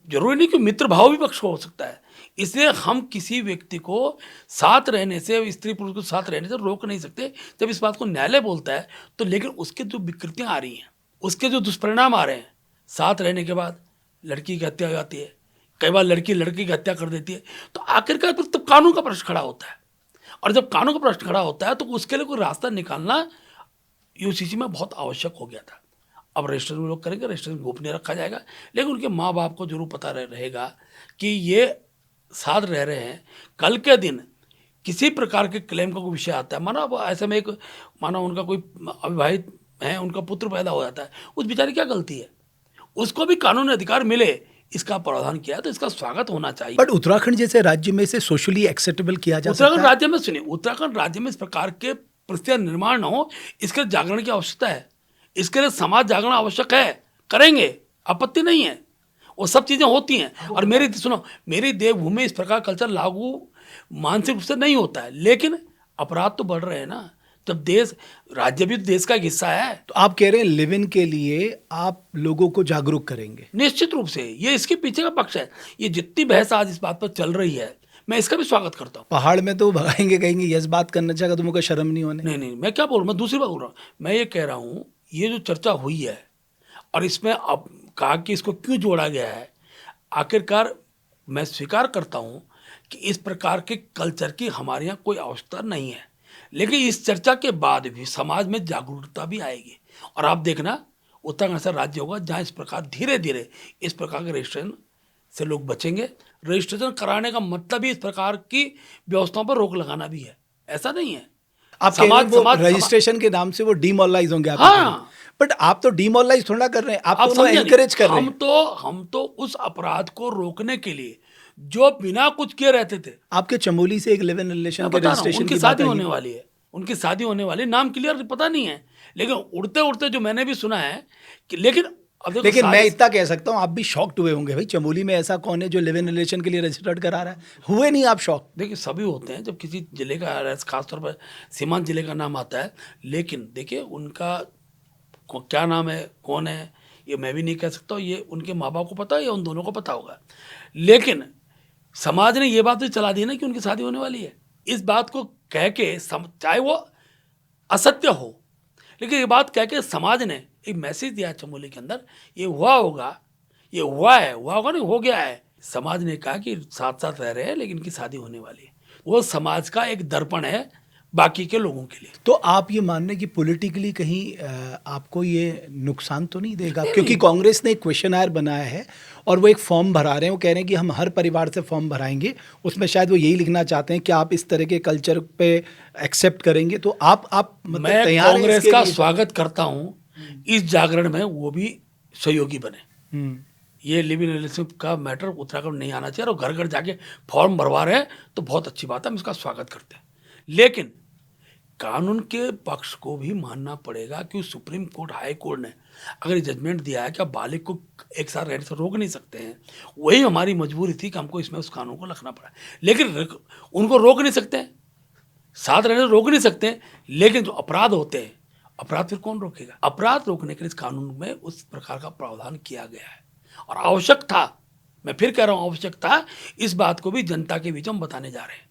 जरूरी नहीं कि मित्र भाव भी पक्ष हो सकता है, इसलिए हम किसी व्यक्ति को साथ रहने से, स्त्री पुरुष को साथ रहने से रोक नहीं सकते। जब इस बात को न्यायालय बोलता है तो लेकिन उसके जो विकृतियां आ रही हैं, उसके जो दुष्परिणाम आ रहे हैं, साथ रहने के बाद लड़की की हत्या हो जाती है, कई बार लड़की लड़की की हत्या कर देती है, तो आखिरकार तो कानून का प्रश्न खड़ा होता है। और जब कानून का प्रश्न खड़ा होता है तो उसके लिए कोई रास्ता निकालना यूसीसी में बहुत आवश्यक हो गया था। अब रजिस्ट्रेशन में लोग करेंगे, रजिस्ट्रेशन गोपनीय रखा जाएगा, लेकिन उनके माँ बाप को जरूर पता रहेगा कि ये साथ रह रहे हैं। कल के दिन किसी प्रकार के क्लेम का कोई विषय आता है, माना ऐसे में माना उनका कोई अविवाहित है, उनका पुत्र पैदा हो जाता है, उस बेचारे क्या गलती है, उसको भी कानूनी अधिकार मिले, इसका प्रावधान किया है, तो इसका स्वागत होना चाहिए। बट उत्तराखंड जैसे राज्य में इसे सोशली एक्सेप्टेबल किया जा सकता है? उत्तराखंड राज्य में सुनिए, उत्तराखंड राज्य में इस प्रकार के परिस्थितियां निर्माण न हो, इसके जागरण की आवश्यकता है। इसके लिए समाज जागरण आवश्यक है, करेंगे, आपत्ति नहीं है, वो सब चीज़ें होती हैं। और मेरी देवभूमि इस प्रकार कल्चर लागू मानसिक रूप से नहीं होता है, लेकिन अपराध तो बढ़ रहे हैं ना। जब देश, राज्य भी तो देश का एक हिस्सा है। तो आप कह रहे हैं लिव इन के लिए आप लोगों को जागरूक करेंगे? निश्चित रूप से, ये इसके पीछे का पक्ष है। ये जितनी बहस आज इस बात पर चल रही है, मैं इसका भी स्वागत करता हूँ। पहाड़ में तो भगाएंगे, कहेंगे यस बात करना चाहिए, तुमको शर्म नहीं होने? नहीं, मैं क्या बोल रहा हूँ, मैं दूसरी बात बोल रहा हूँ। मैं ये कह रहा हूँ, ये जो चर्चा हुई है और इसमें अब कहा कि इसको क्यों जोड़ा गया है, आखिरकार मैं स्वीकार करता हूँ कि इस प्रकार के कल्चर की हमारे यहाँ कोई आवश्यकता नहीं है, लेकिन इस चर्चा के बाद भी समाज में जागरूकता भी आएगी। और आप देखना, उत्तराखंड ऐसा राज्य होगा जहाँ इस प्रकार धीरे धीरे इस प्रकार के रजिस्ट्रेशन से लोग बचेंगे। रजिस्ट्रेशन कराने का मतलब ही इस प्रकार की व्यवस्थाओं पर रोक लगाना भी है, ऐसा नहीं है। आप रजिस्ट्रेशन के नाम से वो डिमोरलाइज होंगे। हाँ, बट आप तो डिमोरलाइज थोड़ा कर रहे हैं, आप तो समझे नहीं? एनकरेज कर रहे हैं। हम तो उस अपराध को रोकने के लिए जो बिना कुछ किए रहते थे, आपके चमोली से एक लिव इन रिलेशन मैं के बता रहा हूँ, रजिस्ट्रेशन उनकी की बात शादी आई होने है। वाली है, उनकी शादी होने वाली है, नाम क्लियर पता नहीं है, लेकिन उड़ते उड़ते जो मैंने भी सुना है कि लेकिन अब देखो लेकिन मैं शादी- इतना कह सकता हूँ, आप भी शॉक्ड हुए होंगे भाई, चमोली में ऐसा कौन है जो लिव इन रिलेशन के लिए रजिस्टर्ड करा रहा है? हुए नहीं आप शॉक? देखिए सभी होते हैं जब किसी जिले का, खासतौर पर सीमांत जिले का नाम आता है, लेकिन देखिए उनका क्या नाम है, कौन है, ये मैं भी नहीं कह सकता हूँ, ये उनके माँ बाप को पता है या उन दोनों को पता होगा, लेकिन समाज ने ये बात तो चला दी ना कि उनकी शादी होने वाली है। इस बात को कह के चाहे वो असत्य हो, लेकिन ये बात कह के समाज ने एक मैसेज दिया चमोली के अंदर, ये हुआ होगा, ये हुआ होगा नहीं, हो गया है। समाज ने कहा कि साथ साथ रह रहे हैं लेकिन इनकी शादी होने वाली है। वो समाज का एक दर्पण है बाकी के लोगों के लिए। तो आप ये मान रहे हैं कि पॉलिटिकली कहीं आपको ये नुकसान तो नहीं देगा? नहीं, क्योंकि नहीं। कांग्रेस ने एक क्वेश्चनर बनाया है और वो एक फॉर्म भरा रहे हैं, वो कह रहे हैं कि हम हर परिवार से फॉर्म भराएंगे, उसमें शायद वो यही लिखना चाहते हैं कि आप इस तरह के कल्चर पे एक्सेप्ट करेंगे। तो आप मतलब मैं तैयार हैं कांग्रेस इसके का लिए? स्वागत करता हूँ इस जागरण में, वो भी सहयोगी बने। हम्म। ये लिव इन रिलेशनशिप का मैटर उत्तराखंड नहीं आना चाहिए, और घर घर जाके फॉर्म भरवा रहे हैं तो बहुत अच्छी बात है, हम इसका स्वागत करते हैं, लेकिन कानून के पक्ष को भी मानना पड़ेगा कि सुप्रीम कोर्ट, हाई कोर्ट ने अगर जजमेंट दिया है कि आप बालिग को एक साथ रहने से रोक नहीं सकते हैं, वही हमारी मजबूरी थी कि हमको इसमें उस कानून को रखना पड़ा, लेकिन उनको रोक नहीं सकते हैं, साथ रहने से रोक नहीं सकते हैं, लेकिन जो अपराध होते हैं, अपराध फिर कौन रोकेगा? अपराध रोकने के लिए इस कानून में उस प्रकार का प्रावधान किया गया है और आवश्यक था। मैं फिर कह रहा हूं, आवश्यक था। इस बात को भी जनता के बीच हम बताने जा रहे हैं,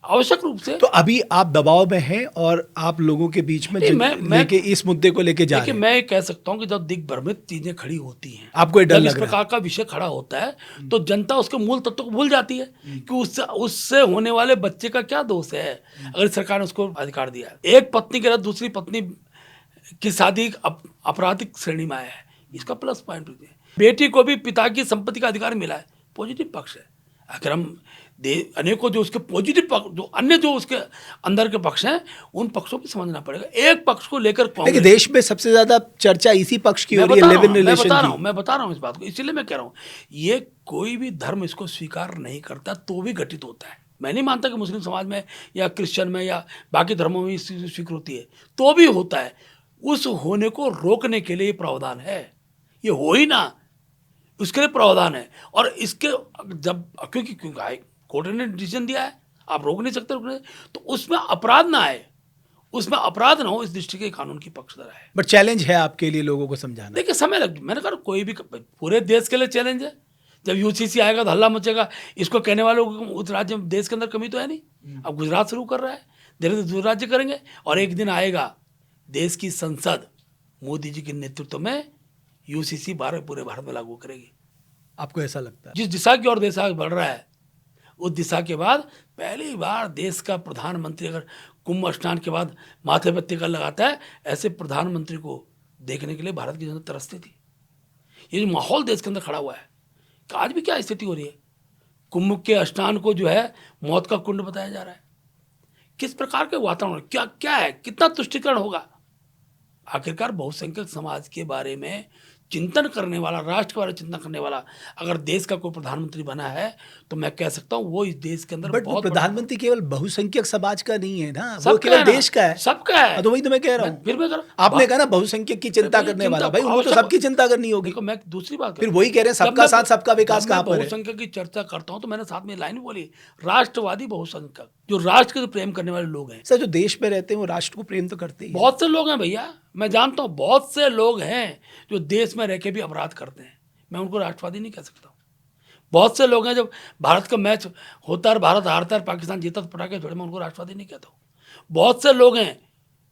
आवश्यक रूप से। तो अभी आप दबाव में हैं और आप लोगों के बीच में लेके इस मुद्दे को लेके जा रहे हैं। मैं ये कह सकता हूं कि जब दिग्भ्रमित चीजें खड़ी होती हैं, आपको ये डर जब इस लग रहा प्रकार का विषय खड़ा होता है, तो जनता उसके मूल तत्व को भूल जाती है कि उससे होने वाले बच्चे का क्या दोष है अगर सरकार ने उसको अधिकार दिया है। एक पत्नी के साथ दूसरी पत्नी की शादी आपराधिक श्रेणी में आया है, इसका प्लस पॉइंट है। बेटी को भी पिता की संपत्ति का अधिकार मिला है, पॉजिटिव पक्ष है। अगर हम अनेकों जो उसके पॉजिटिव पक्ष, जो अन्य जो उसके अंदर के पक्ष हैं, उन पक्षों को समझना पड़ेगा। एक पक्ष को लेकर लेकिन देश में सबसे ज्यादा चर्चा इसी पक्ष की हो रही है, लिव इन रिलेशन की। मैं बता रहा हूँ इस बात को, इसीलिए मैं कह रहा हूँ ये कोई भी धर्म इसको स्वीकार नहीं करता तो भी घटित होता है। मैं नहीं मानता कि मुस्लिम समाज में या क्रिश्चियन में या बाकी धर्मों में इसकी स्वीकृति है, तो भी होता है। उस होने को रोकने के लिए प्रावधान है, ये हो ही ना उसके लिए प्रावधान है। और इसके जब क्योंकि कोर्ट ने डिसीजन दिया है, आप रोक नहीं सकते, तो उसमें अपराध ना आए, उसमें अपराध ना हो, इस दृष्टि के कानून की पक्षधर है। बट चैलेंज है आपके लिए लोगों को समझाना। देखिए समय लग, मैंने कहा कोई भी पूरे देश के लिए चैलेंज है। जब यूसीसी आएगा तो हल्ला मचेगा, इसको कहने वालों को उस राज्य में, देश के अंदर कमी तो है नहीं। अब गुजरात शुरू कर रहा है, धीरे धीरे दूसरे राज्य करेंगे, और एक दिन आएगा देश की संसद मोदी जी के नेतृत्व में यूसीसी पूरे भारत में लागू करेगी। आपको ऐसा लगता है? जिस दिशा की ओर देश आगे बढ़ रहा है, उस दिशा के बाद पहली बार देश का प्रधानमंत्री अगर कुंभ स्नान के बाद माथे पर टिका लगाता है, ऐसे प्रधानमंत्री को देखने के लिए भारत की जनता तरसती थी। ये जो माहौल देश के अंदर खड़ा हुआ है, आज भी क्या स्थिति हो रही है, कुंभ के स्नान को जो है मौत का कुंड बताया जा रहा है। किस प्रकार के वातावरण, क्या क्या है, कितना तुष्टीकरण होगा? आखिरकार बहुसंख्यक समाज के बारे में चिंतन करने वाला, राष्ट्र के बारे में चिंतन करने वाला अगर देश का कोई प्रधानमंत्री बना है, तो मैं कह सकता हूँ वो इस देश के अंदर बहुत प्रधानमंत्री केवल बहुसंख्यक समाज का नहीं है ना, वो केवल देश का है, सबका है। तो वही तो मैं कह रहा हूँ। फिर मैं आपने कहा ना बहुसंख्यक की चिंता करने वाला, भाई उनको तो सबकी चिंता करनी होगी। देखो मैं दूसरी बात, फिर वही कह रहे हैं सबका साथ सबका विकास कहाँ पर है। बहुसंख्यक की चर्चा करता हूँ तो मैंने साथ में लाइन भी बोली, राष्ट्रवादी बहुसंख्यक, जो राष्ट्र के प्रेम करने वाले लोग हैं। सर जो देश में रहते हैं वो राष्ट्र को प्रेम तो करते ही। बहुत से लोग हैं भैया, मैं जानता हूँ बहुत से लोग हैं जो देश में रह के भी अपराध करते हैं, मैं उनको राष्ट्रवादी नहीं कह सकता। बहुत से लोग हैं जब भारत का मैच होता है, भारत हारता है, पाकिस्तान जीता तो पटाखे छोड़े, मैं उनको राष्ट्रवादी नहीं कहता हूँ। बहुत से लोग हैं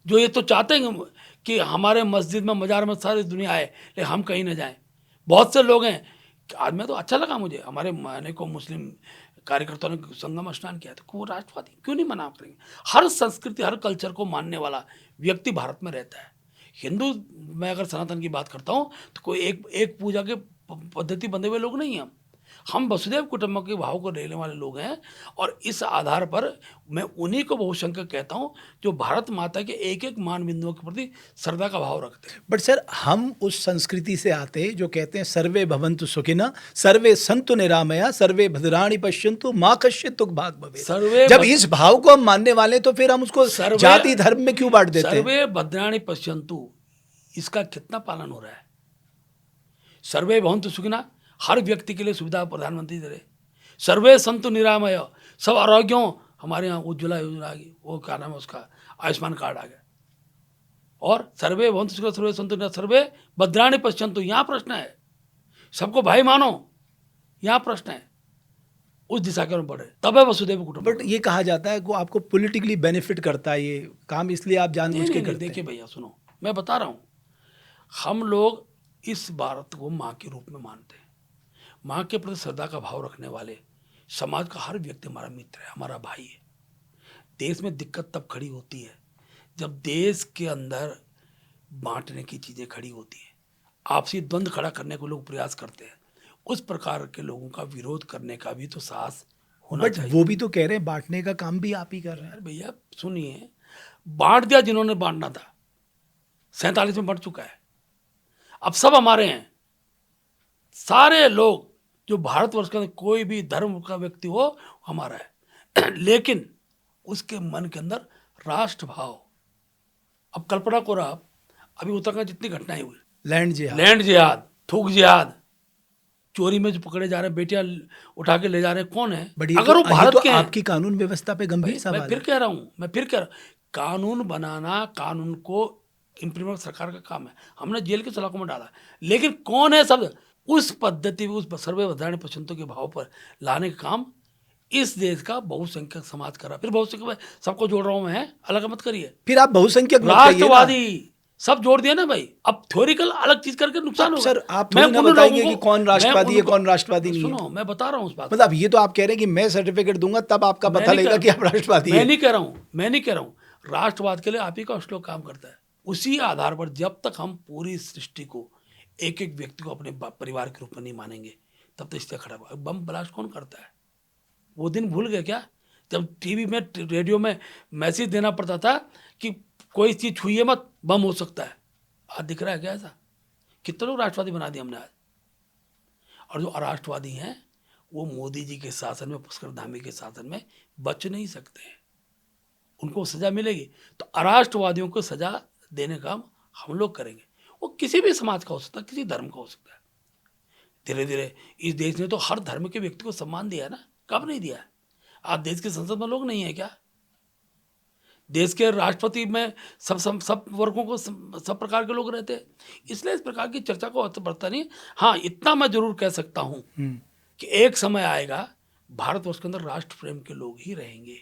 जो ये तो चाहते हैं कि हमारे मस्जिद में, मजार में सारी दुनिया आए लेकिन हम कहीं ना जाएं। बहुत से लोग हैं, आज में तो अच्छा लगा मुझे, हमारे अनेकों मुस्लिम कार्यकर्ताओं ने संगम स्नान किया, तो वो राष्ट्रवादी क्यों नहीं मना करेंगे? हर संस्कृति, हर कल्चर को मानने वाला व्यक्ति भारत में रहता है। हिंदू, मैं अगर सनातन की बात करता हूँ तो कोई एक पूजा के पद्धति बंधे हुए लोग नहीं हैं हम। हम वसुधैव कुटुंबकम के भाव को लेने वाले लोग हैं, और इस आधार पर मैं उन्हीं को बहुसंख्यक कहता हूं जो भारत माता के एक एक मान बिंदुओं के प्रति श्रद्धा का भाव रखते हैं। बट सर, हम उस संस्कृति से आते हैं जो कहते हैं सर्वे भवन्तु सुखिनः, सर्वे सन्तु निरामया, सर्वे भद्राणि पश्यन्तु, माँ कश्चित् दुःख भाग् भवेत्। जब इस भाव को हम मानने वाले हैं तो फिर हम उसको जाति धर्म में क्यों बांट देते हैं? सर्वे भद्राणि पश्यन्तु, इसका कितना पालन हो रहा है? सर्वे भवन्तु सुखिनः, हर व्यक्ति के लिए सुविधा प्रधानमंत्री दे रहे। सर्वे संतु निरामय, सब आरोग्यों, हमारे यहाँ उज्ज्वला योजना आ गई, वो क्या नाम है उसका, आयुष्मान कार्ड आ गया। और सर्वे भवन्तु सुखिनः सर्वे संतु निरामय, सर्वे भद्राणि पश्यन्तु, यहाँ प्रश्न है। सबको भाई मानो, यहाँ प्रश्न है। उस दिशा के में बढ़े, तब है वसुधैव कुटुंबकम। बट ये कहा जाता है कि आपको पॉलिटिकली बेनिफिट करता है ये काम, इसलिए आप जानबूझ के करते हैं। देखिए भैया सुनो, मैं बता रहा हूँ, हम लोग इस भारत को माँ के रूप में मानते हैं। माँ के प्रति श्रद्धा का भाव रखने वाले समाज का हर व्यक्ति हमारा मित्र है, हमारा भाई है। देश में दिक्कत तब खड़ी होती है जब देश के अंदर बांटने की चीज़ें खड़ी होती हैं, आपसी द्वंद्व खड़ा करने को लोग प्रयास करते हैं। उस प्रकार के लोगों का विरोध करने का भी तो साहस होना चाहिए। वो भी तो कह रहे हैं बांटने का काम भी आप ही कर रहे हैं। भैया सुनिए, बांट दिया जिन्होंने बांटना था, 47 में बंट चुका है, अब सब हमारे हैं। सारे लोग जो भारतवर्ष का कोई भी धर्म का व्यक्ति हो हमारा है। लेकिन उसके मन के अंदर राष्ट्र भाव, अब कल्पना करो आप, अभी उत्तराखंड जितनी घटनाएं हुई, लैंड जिहाद, थूक जिहाद, चोरी में जो पकड़े जा रहे हैं, बेटियां उठा के ले जा रहे हैं, कौन है? अगर वो भारत के आपकी कानून व्यवस्था पे गंभीर सवाल है। मैं फिर कह रहा हूँ, कानून बनाना, कानून को इम्प्लीमेंट सरकार का काम है। हमने जेल के सलाखों में डाला, लेकिन कौन है सब उस पद्धति, उस सर्वे भद्राणि पश्यन्तु के भाव पर लाने का काम इस देश का बहुसंख्यक समाज कर रहा है। फिर बहुसंख्यक में सबको जोड़ रहा हूं मैं, अलग मत करिए। फिर आप बहुसंख्यक राष्ट्रवादी सब जोड़ दिया ना भाई। अब थ्योरिकल अलग चीज करके नुकसान होगा। सर आप थोड़ी ना बताएंगे कि कौन राष्ट्रवादी है कौन राष्ट्रवादी नहीं है। सुनो, मैं बता रहा हूँ उस बात। मतलब ये तो आप कह रहे हैं कि मैं सर्टिफिकेट दूंगा तब आपका पता लगेगा कि आप राष्ट्रवादी हैं। मैं नहीं कह रहा हूँ, राष्ट्रवाद के लिए आप ही का श्लोक काम करता है। उसी आधार पर जब तक हम पूरी सृष्टि को, एक एक व्यक्ति को अपने परिवार के रूप में नहीं मानेंगे, तब तक इससे खड़ा हुआ। बम ब्लास्ट कौन करता है? वो दिन भूल गए क्या, जब टीवी में, रेडियो में मैसेज देना पड़ता था कि कोई चीज़ छुइए मत, बम हो सकता है। आज दिख रहा है क्या ऐसा? कितने लोग राष्ट्रवादी बना दिए हमने आज। और जो अराष्ट्रवादी हैं वो मोदी जी के शासन में, पुष्कर धामी के शासन में बच नहीं सकते हैं, उनको सजा मिलेगी। तो अराष्ट्रवादियों को सजा देने का हम लोग करेंगे। वो किसी भी समाज का हो सकता है, किसी धर्म का हो सकता है। धीरे धीरे इस देश ने तो हर धर्म के व्यक्ति को सम्मान दिया है ना, कब नहीं दिया है? आज देश के संसद में लोग नहीं है क्या? देश के राष्ट्रपति में सब वर्गों को, सब प्रकार के लोग रहते हैं। इसलिए इस प्रकार की चर्चा को बढ़ता नहीं। हाँ, इतना मैं जरूर कह सकता हूँ कि एक समय आएगा भारतवर्ष के अंदर राष्ट्र प्रेम के लोग ही रहेंगे।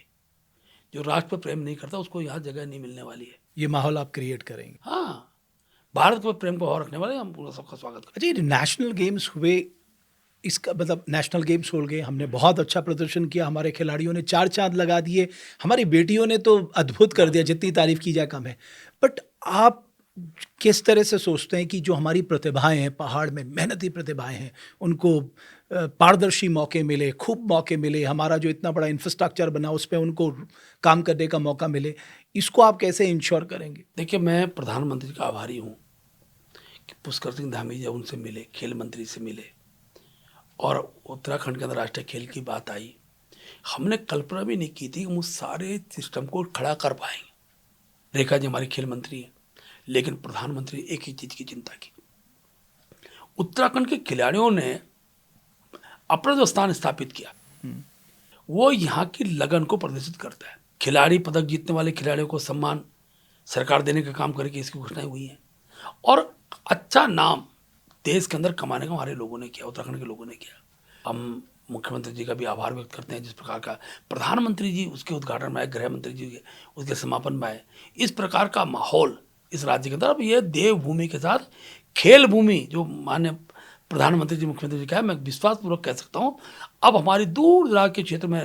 जो राष्ट्र पर प्रेम नहीं करता उसको यहाँ जगह नहीं मिलने वाली है। ये माहौल आप क्रिएट करेंगे। हाँ, भारत को प्रेम को भाव रखने वाले हम पूरा सबका स्वागत करें। अच्छा, नेशनल गेम्स हुए, इसका मतलब नेशनल गेम्स हो गए, हमने बहुत अच्छा प्रदर्शन किया, हमारे खिलाड़ियों ने 4 चांद लगा दिए, हमारी बेटियों ने तो अद्भुत कर दिया, जितनी तारीफ की जाए कम है। बट आप किस तरह से सोचते हैं कि जो हमारी प्रतिभाएं हैं, पहाड़ में मेहनती प्रतिभाएं हैं, उनको पारदर्शी मौके मिले, खूब मौके मिले, हमारा जो इतना बड़ा इंफ्रास्ट्रक्चर बना उस पर उनको काम करने का मौका मिले, इसको आप कैसे इंश्योर करेंगे? देखिए, मैं प्रधानमंत्री का आभारी हूँ कि पुष्कर सिंह धामी जब उनसे मिले, खेल मंत्री से मिले, और उत्तराखंड के अंदर राष्ट्रीय खेल की बात आई, हमने कल्पना भी नहीं की थी कि हम उस सारे सिस्टम को खड़ा कर पाएंगे। रेखा जी हमारी खेल मंत्री हैं, लेकिन प्रधानमंत्री एक ही चीज़ की चिंता की, उत्तराखंड के खिलाड़ियों ने अपना जो स्थान स्थापित किया वो यहाँ की लगन को प्रदर्शित करता है। खिलाड़ी, पदक जीतने वाले खिलाड़ियों को सम्मान सरकार देने का काम करेगी, इसकी घोषणाएं हुई हैं। और अच्छा नाम देश के अंदर कमाने का हमारे लोगों ने किया, उत्तराखंड के लोगों ने किया। हम मुख्यमंत्री जी का भी आभार व्यक्त करते हैं, जिस प्रकार का प्रधानमंत्री जी उसके उद्घाटन में आए, गृह मंत्री जी उसके समापन में आए। इस प्रकार का माहौल इस राज्य के अंदर, अब ये देवभूमि के साथ खेल भूमि, जो माननीय प्रधानमंत्री जी, मुख्यमंत्री जी का है, मैं विश्वासपूर्वक कह सकता हूँ, अब हमारी दूर दराज के क्षेत्र में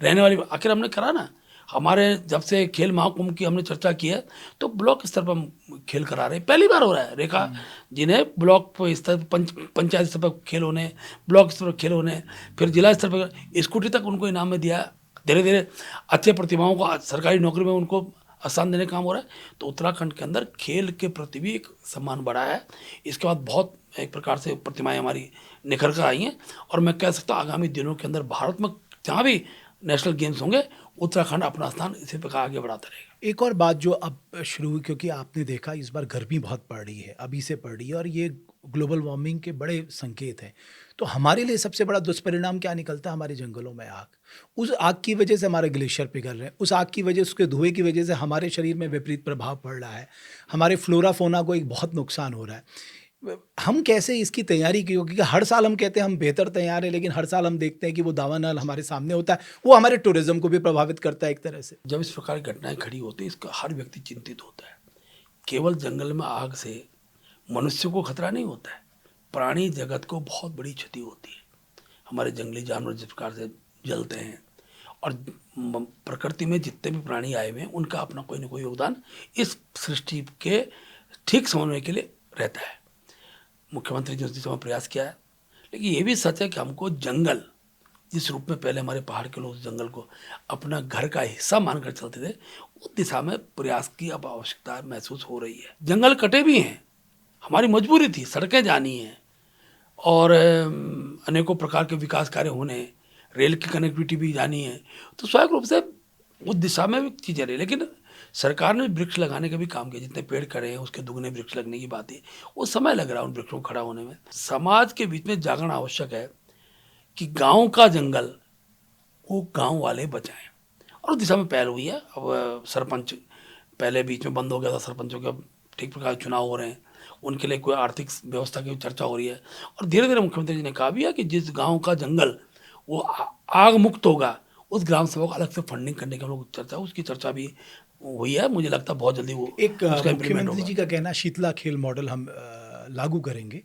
रहने वाली, आखिर हमने करा ना, हमारे जब से खेल महाकुंभ की हमने चर्चा की है तो ब्लॉक स्तर पर हम खेल करा रहे हैं, पहली बार हो रहा है रेखा, जिन्हें ब्लॉक स्तर पंचायत स्तर पर खेल होने, ब्लॉक स्तर पर खेल होने, फिर जिला स्तर पर स्कूटी तक उनको इनाम में दिया। धीरे धीरे अच्छे प्रतिभाओं को सरकारी नौकरी में उनको स्थान देने का काम हो रहा है। तो उत्तराखंड के अंदर खेल के प्रति भी एक सम्मान बढ़ा है। इसके बाद बहुत एक प्रकार से प्रतिमाएं हमारी निखर कर आई हैं, और मैं कह सकता हूँ आगामी दिनों के अंदर भारत में जहाँ भी नेशनल गेम्स होंगे उत्तराखंड अपना स्थान इसी प्रकार आगे बढ़ाता रहेगा। एक और बात जो अब शुरू हुई, क्योंकि आपने देखा इस बार गर्मी बहुत पड़ रही है, अभी से पड़ रही है, और ये ग्लोबल वार्मिंग के बड़े संकेत हैं। तो हमारे लिए सबसे बड़ा दुष्परिणाम क्या निकलता है? हमारे जंगलों में आग। उस आग की वजह से हमारे ग्लेशियर पिघल रहे हैं, उस आग की वजह, उसके धुएं की वजह से हमारे शरीर में विपरीत प्रभाव पड़ रहा है, हमारे फ्लोरा फोना को एक बहुत नुकसान हो रहा है। हम कैसे इसकी तैयारी की? क्योंकि हर साल हम कहते हैं हम बेहतर तैयार हैं, लेकिन हर साल हम देखते हैं कि वो दावानल हमारे सामने होता है, वो हमारे टूरिज्म को भी प्रभावित करता है एक तरह से। जब इस प्रकार की घटनाएं खड़ी होती है, इसका हर व्यक्ति चिंतित होता है। केवल जंगल में आग से मनुष्य को खतरा नहीं होता है, प्राणी जगत को बहुत बड़ी क्षति होती है। हमारे जंगली जानवर जिस प्रकार से जलते हैं, और प्रकृति में जितने भी प्राणी आए हुए हैं उनका अपना कोई ना कोई योगदान इस सृष्टि के ठीक समन्वय के लिए रहता है। मुख्यमंत्री जी ने उस दिशा में प्रयास किया है, लेकिन ये भी सच है कि हमको जंगल जिस रूप में पहले हमारे पहाड़ के लोग जंगल को अपना घर का हिस्सा मानकर चलते थे, उस दिशा में प्रयास की अब आवश्यकता महसूस हो रही है। जंगल कटे भी हैं, हमारी मजबूरी थी, सड़कें जानी हैं और अनेकों प्रकार के विकास कार्य होने, रेल की कनेक्टिविटी भी जानी है, तो स्वाभाविक रूप से उस दिशा में भी चीज़ें रही। लेकिन सरकार ने वृक्ष लगाने का भी काम किया, जितने पेड़ खड़े हैं उसके दुगने वृक्ष लगने की बात है। वो समय लग रहा है उन वृक्षों को खड़ा होने में। समाज के बीच में जागरण आवश्यक है कि गांव का जंगल वो गांव वाले बचाएं, और उस दिशा में पहल हुई है। अब सरपंच पहले बीच में बंद हो गया था, सरपंचों के अब ठीक प्रकार चुनाव हो रहे हैं, उनके लिए कोई आर्थिक व्यवस्था की चर्चा हो रही है, और धीरे धीरे मुख्यमंत्री जी ने कहा भी है कि जिस गाँव का जंगल वो आग मुक्त होगा उस ग्राम सभा को अलग से फंडिंग करने की हम लोग चर्चा, उसकी चर्चा भी हुई है। मुझे लगता है बहुत जल्दी वो एक मुख्यमंत्री जी का कहना शीतला खेल मॉडल हम लागू करेंगे।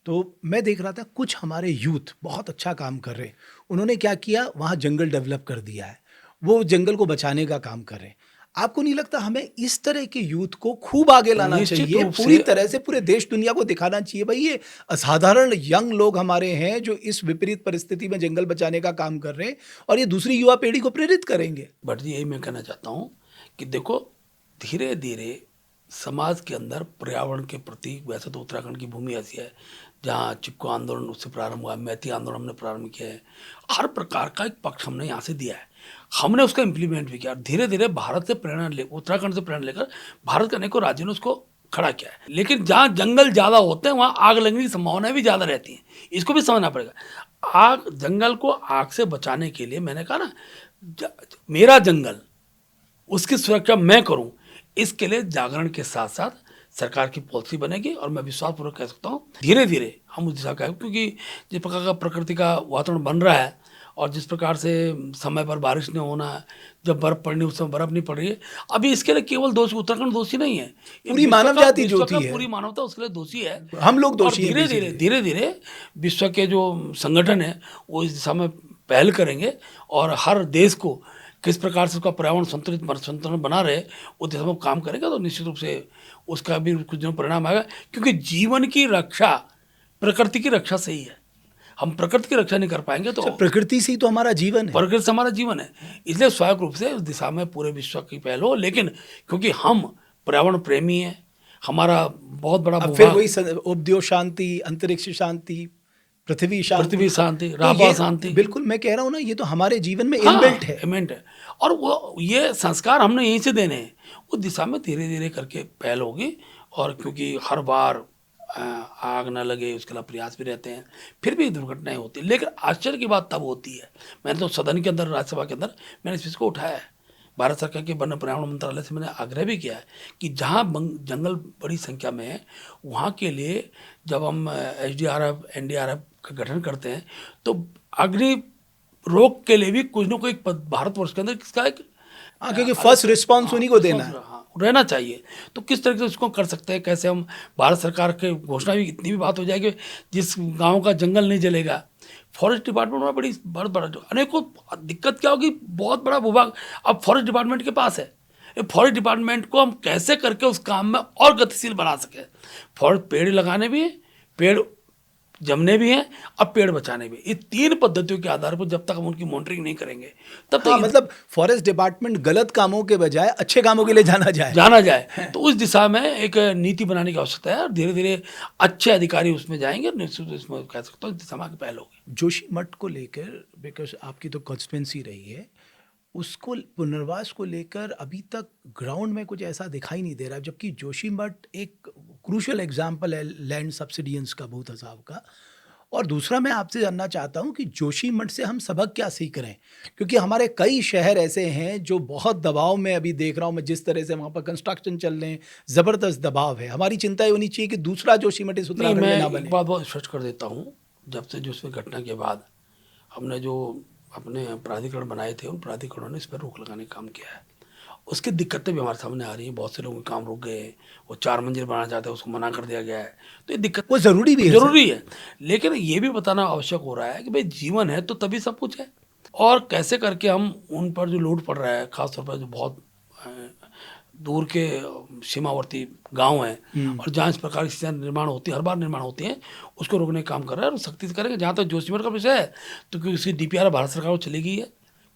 तो मैं देख रहा था कुछ हमारे यूथ बहुत अच्छा काम कर रहे हैं, उन्होंने क्या किया, वहाँ जंगल डेवलप कर दिया है, वो जंगल को बचाने का काम कर रहे हैं। आपको नहीं लगता हमें इस तरह के यूथ को खूब आगे लाना चाहिए, पूरी तरह से पूरे देश दुनिया को दिखाना चाहिए भाई ये असाधारण यंग लोग हमारे हैं जो इस विपरीत परिस्थिति में जंगल बचाने का काम कर रहे हैं, और ये दूसरी युवा पीढ़ी को प्रेरित करेंगे। बट यही मैं कहना चाहता हूँ कि देखो धीरे धीरे समाज के अंदर पर्यावरण के प्रति, वैसे तो उत्तराखंड की भूमि ऐसी है जहाँ चिपको आंदोलन उससे प्रारंभ हुआ, मैती आंदोलन हमने प्रारंभ किया है, हर प्रकार का एक पक्ष हमने यहाँ से दिया है, हमने उसका इम्प्लीमेंट भी किया। धीरे धीरे भारत से प्रेरणा ले, उत्तराखंड से प्रेरणा लेकर भारत के अनेकों राज्यों ने उसको खड़ा किया है। लेकिन जहाँ जंगल ज़्यादा होते हैं वहाँ आग लगने की संभावनाएं भी ज़्यादा रहती हैं, इसको भी समझना पड़ेगा। आग, जंगल को आग से बचाने के लिए मैंने कहा ना, मेरा जंगल उसकी सुरक्षा मैं करूं, इसके लिए जागरण के साथ साथ सरकार की पॉलिसी बनेगी, और मैं विश्वासपूर्वक कह सकता हूं धीरे धीरे हम उस दिशा का, क्योंकि जिस प्रकार का प्रकृति का वातावरण बन रहा है और जिस प्रकार से समय पर बारिश नहीं होना है, जब बर्फ पड़नी उस समय बर्फ नहीं पड़ रही है, अभी इसके लिए केवल दोषी उत्तराखंड दोषी नहीं है, पूरी मानव जाति दोषी है, पूरी मानवता उसके लिए दोषी है, हम लोग दोषी हैं। धीरे धीरे विश्व के जो संगठन है वो इस दिशा में पहल करेंगे, और हर देश को किस प्रकार से उसका पर्यावरण संतुलन बना रहे वो दिशा में काम करेगा, तो निश्चित रूप से उसका भी कुछ दिनों परिणाम आएगा। क्योंकि जीवन की रक्षा प्रकृति की रक्षा से ही है, हम प्रकृति की रक्षा नहीं कर पाएंगे तो प्रकृति से ही तो हमारा जीवन है, प्रकृति से हमारा जीवन है। इसलिए स्वाभाविक रूप से उस दिशा में पूरे विश्व की पहल हो, लेकिन क्योंकि हम पर्यावरण प्रेमी हैं, हमारा बहुत बड़ा फिर वही उपद्योग शांति, अंतरिक्ष शांति, पृथ्वी शांति, राबा शांति, बिल्कुल मैं कह रहा हूँ ना, ये तो हमारे जीवन में इनबिल्ट है, और वो ये संस्कार हमने यहीं से देने हैं। उस दिशा में धीरे धीरे करके पहल होगी, और क्योंकि हर बार आग न लगे उसके लिए प्रयास भी रहते हैं, फिर भी दुर्घटनाएं होती हैं। लेकिन आश्चर्य की बात तब होती है, मैंने तो सदन के अंदर, राज्यसभा के अंदर मैंने इस चीज़ को उठाया है, भारत सरकार के वन पर्यावरण मंत्रालय से मैंने आग्रह भी किया है कि जहाँ जंगल बड़ी संख्या में है वहाँ के लिए जब हम SDRF NDRF का गठन करते हैं तो अग्नि रोक के लिए भी कुछ न कोई भारतवर्ष के अंदर किसका एक क्योंकि फर्स्ट रिस्पॉन्स उन्हीं को देना है, रहना चाहिए। तो किस तरीके से उसको कर सकते हैं, कैसे हम भारत सरकार के घोषणा भी, इतनी भी बात हो जाएगी जिस गांव का जंगल नहीं जलेगा फॉरेस्ट डिपार्टमेंट में बड़ी बहुत बड़ा जो अनेकों दिक्कत क्या होगी, बहुत बड़ा भूभाग अब फॉरेस्ट डिपार्टमेंट के पास है। ये फॉरेस्ट डिपार्टमेंट को हम कैसे करके उस काम में और गतिशील बना सके। फॉरेस्ट पेड़ लगाने भी हैं, पेड़ जमने भी हैं, अब पेड़ बचाने भी। ये 3 पद्धतियों के आधार पर जब तक हम उनकी मॉनिटरिंग नहीं करेंगे तब तक हाँ, मतलब फॉरेस्ट डिपार्टमेंट गलत कामों के बजाय अच्छे कामों के लिए जाना जाए। तो उस दिशा में एक नीति बनाने की आवश्यकता है और धीरे धीरे अच्छे अधिकारी उसमें जाएंगे और निश्चित इसमें कह सकता हूँ इस दिशा में आगे पहल होगी। जोशी मठ को लेकर, बिकॉज आपकी तो कॉन्स्टिट्यूंसी रही है, उसको पुनर्वास को लेकर अभी तक ग्राउंड में कुछ ऐसा दिखाई नहीं दे रहा है, जबकि जोशीमठ एक क्रूशियल एग्जाम्पल है लैंड सब्सिडियंस का, भूत हसाव का। और दूसरा मैं आपसे जानना चाहता हूं कि जोशीमठ से हम सबक क्या सीख रहे हैं, क्योंकि हमारे कई शहर ऐसे हैं जो बहुत दबाव में, अभी देख रहा हूं मैं जिस तरह से वहाँ पर कंस्ट्रक्शन चल रहे हैं, ज़बरदस्त दबाव है। हमारी चिंता ये होनी चाहिए कि दूसरा जोशीमठ इस उत्तराखंड में ना बने। एक बात बहुत स्पष्ट कर देता हूँ, जब से जो उसमें घटना के बाद हमने जो अपने प्राधिकरण बनाए थे, उन प्राधिकरणों ने इस पर रोक लगाने का काम किया है। उसकी दिक्कतें भी हमारे सामने आ रही हैं, बहुत से लोगों के काम रुक गए, वो 4 मंजिल बनाना चाहते हैं, उसको मना कर दिया गया है। तो ये दिक्कत वो ज़रूरी भी है, जरूरी है, लेकिन ये भी बताना आवश्यक हो रहा है कि भाई जीवन है तो तभी सब कुछ है, और कैसे करके हम उन पर जो लोड पड़ रहा है, खासतौर पर जो बहुत दूर के सीमावर्ती गांव हैं और जहाँ इस प्रकार की चीज़ें निर्माण होती है, हर बार निर्माण होती हैं, उसको रोकने का काम कर रहा है और सख्ती से करेंगे। जहाँ तक जोशीमठ का विषय है तो क्योंकि उसकी DPR भारत सरकार को चली गई है,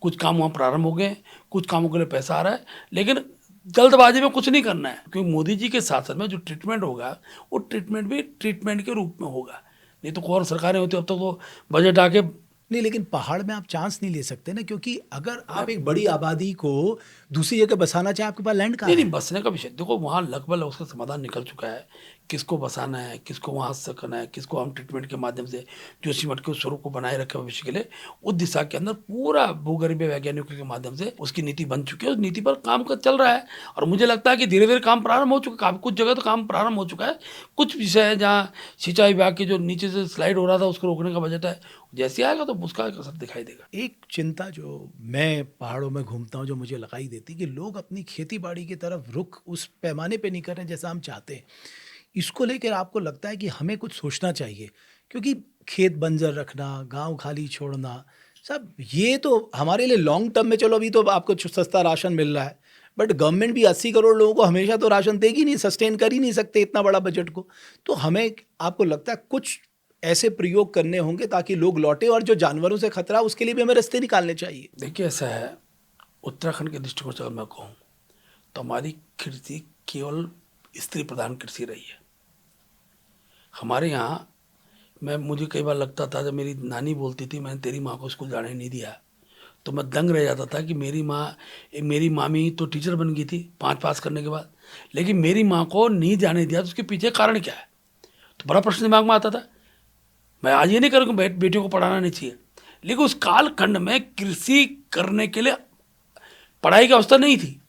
कुछ काम वहाँ प्रारंभ हो गए हैं, कुछ कामों के लिए पैसा आ रहा है, लेकिन जल्दबाजी में कुछ नहीं करना है, क्योंकि मोदी जी के शासन में जो ट्रीटमेंट होगा वो ट्रीटमेंट भी ट्रीटमेंट के रूप में होगा। नहीं तो और सरकारें होती अब तक तो बजट आके नहीं, लेकिन पहाड़ में आप चांस नहीं ले सकते ना, क्योंकि अगर आप एक बड़ी आबादी को दूसरी जगह बसाना चाहें, आपके पास लैंड कहाँ है? नहीं, बसने का विषय देखो, वहाँ लगभग उसका समाधान निकल चुका है। किसको बसाना है, किसको वहाँ से करना है, किसको हम ट्रीटमेंट के माध्यम से जोशीमठ के उस स्वरूप को बनाए रखे भविष्य के लिए, उस दिशा के अंदर पूरा भूगर्भीय वैज्ञानिकों के माध्यम से उसकी नीति बन चुकी है, उस नीति पर काम कर चल रहा है। और मुझे लगता है कि धीरे धीरे काम प्रारंभ हो चुका है, कुछ जगह तो काम प्रारंभ हो चुका है, कुछ विषय है जहाँ सिंचाई विभाग के जो नीचे से स्लाइड हो रहा था उसको रोकने का बजट है, जैसे आएगा तो उसका असर दिखाई देगा। एक चिंता जो मैं पहाड़ों में घूमता हूँ जो मुझे लगाई देती कि लोग अपनी खेती बाड़ी की तरफ रुख उस पैमाने पे नहीं कर रहे हैं जैसा हम चाहते हैं। इसको लेकर आपको लगता है कि हमें कुछ सोचना चाहिए, क्योंकि खेत बंजर रखना, गांव खाली छोड़ना, सब ये तो हमारे लिए लॉन्ग टर्म में, चलो अभी तो आपको सस्ता राशन मिल रहा है, बट गवर्नमेंट भी 80 करोड़ लोगों को हमेशा तो राशन देगी नहीं, सस्टेन कर ही नहीं सकते इतना बड़ा बजट को। तो हमें, आपको लगता है कुछ ऐसे प्रयोग करने होंगे ताकि लोग लौटे, और जो जानवरों से खतरा उसके लिए भी हमें रास्ते निकालने चाहिए? देखिए, ऐसा है, उत्तराखंड के दृष्टिकोण से अगर मैं कहूँ तो हमारी कृषि केवल स्त्री प्रधान कृषि रही है। हमारे यहाँ मुझे कई बार लगता था, जब मेरी नानी बोलती थी मैंने तेरी माँ को स्कूल जाने नहीं दिया, तो मैं दंग रह जाता था कि मेरी मामी तो टीचर बन गई थी 5 पास करने के बाद, लेकिन मेरी माँ को नहीं जाने दिया, तो उसके पीछे कारण क्या है? तो बड़ा प्रश्न दिमाग में आता था। मैं आज ये नहीं करूँ कि बेटियों को पढ़ाना नहीं चाहिए, लेकिन उस कालखंड में कृषि करने के लिए पढ़ाई की अवस्था नहीं थी,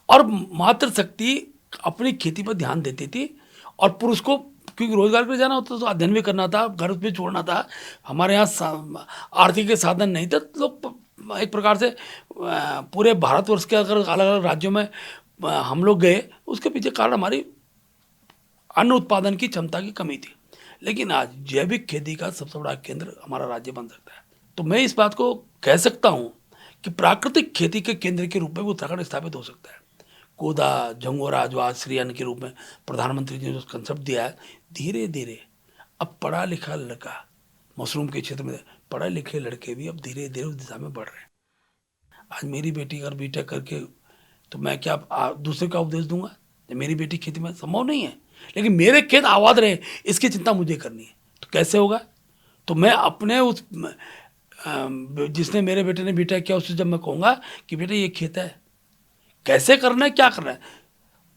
और मातृशक्ति अपनी खेती पर ध्यान देती थी, और पुरुष को क्योंकि रोजगार के लिए जाना होता था तो अध्ययन भी करना था, घर भी छोड़ना था। हमारे यहाँ आर्थिक के साधन नहीं थे, लोग एक प्रकार से पूरे भारतवर्ष के अगर अलग अलग राज्यों में हम लोग गए, उसके पीछे कारण हमारी अन्न उत्पादन की क्षमता की कमी थी। लेकिन आज जैविक खेती का सबसे बड़ा केंद्र हमारा राज्य बन सकता है। तो मैं इस बात को कह सकता हूँ कि प्राकृतिक खेती के केंद्र के रूप में उत्तराखंड स्थापित हो सकता है। कोदा झंगोरा जो आज श्री अन्न के रूप में प्रधानमंत्री जी ने जो कंसेप्ट दिया है, धीरे धीरे अब पढ़ा लिखा लड़का, मशरूम के क्षेत्र में पढ़े लिखे लड़के भी अब धीरे धीरे उस दिशा में बढ़ रहे हैं। आज मेरी बेटी अगर बीटेक करके, तो मैं क्या दूसरे का उपदेश दूंगा? मेरी बेटी खेती में संभव नहीं है, लेकिन मेरे खेत आबाद रहे इसकी चिंता मुझे करनी है। तो कैसे होगा? तो मैं अपने उस जिसने मेरे बेटे ने बीटेक किया उससे जब मैं कहूँगा कि बेटा ये खेत है, कैसे करना है, क्या करना है,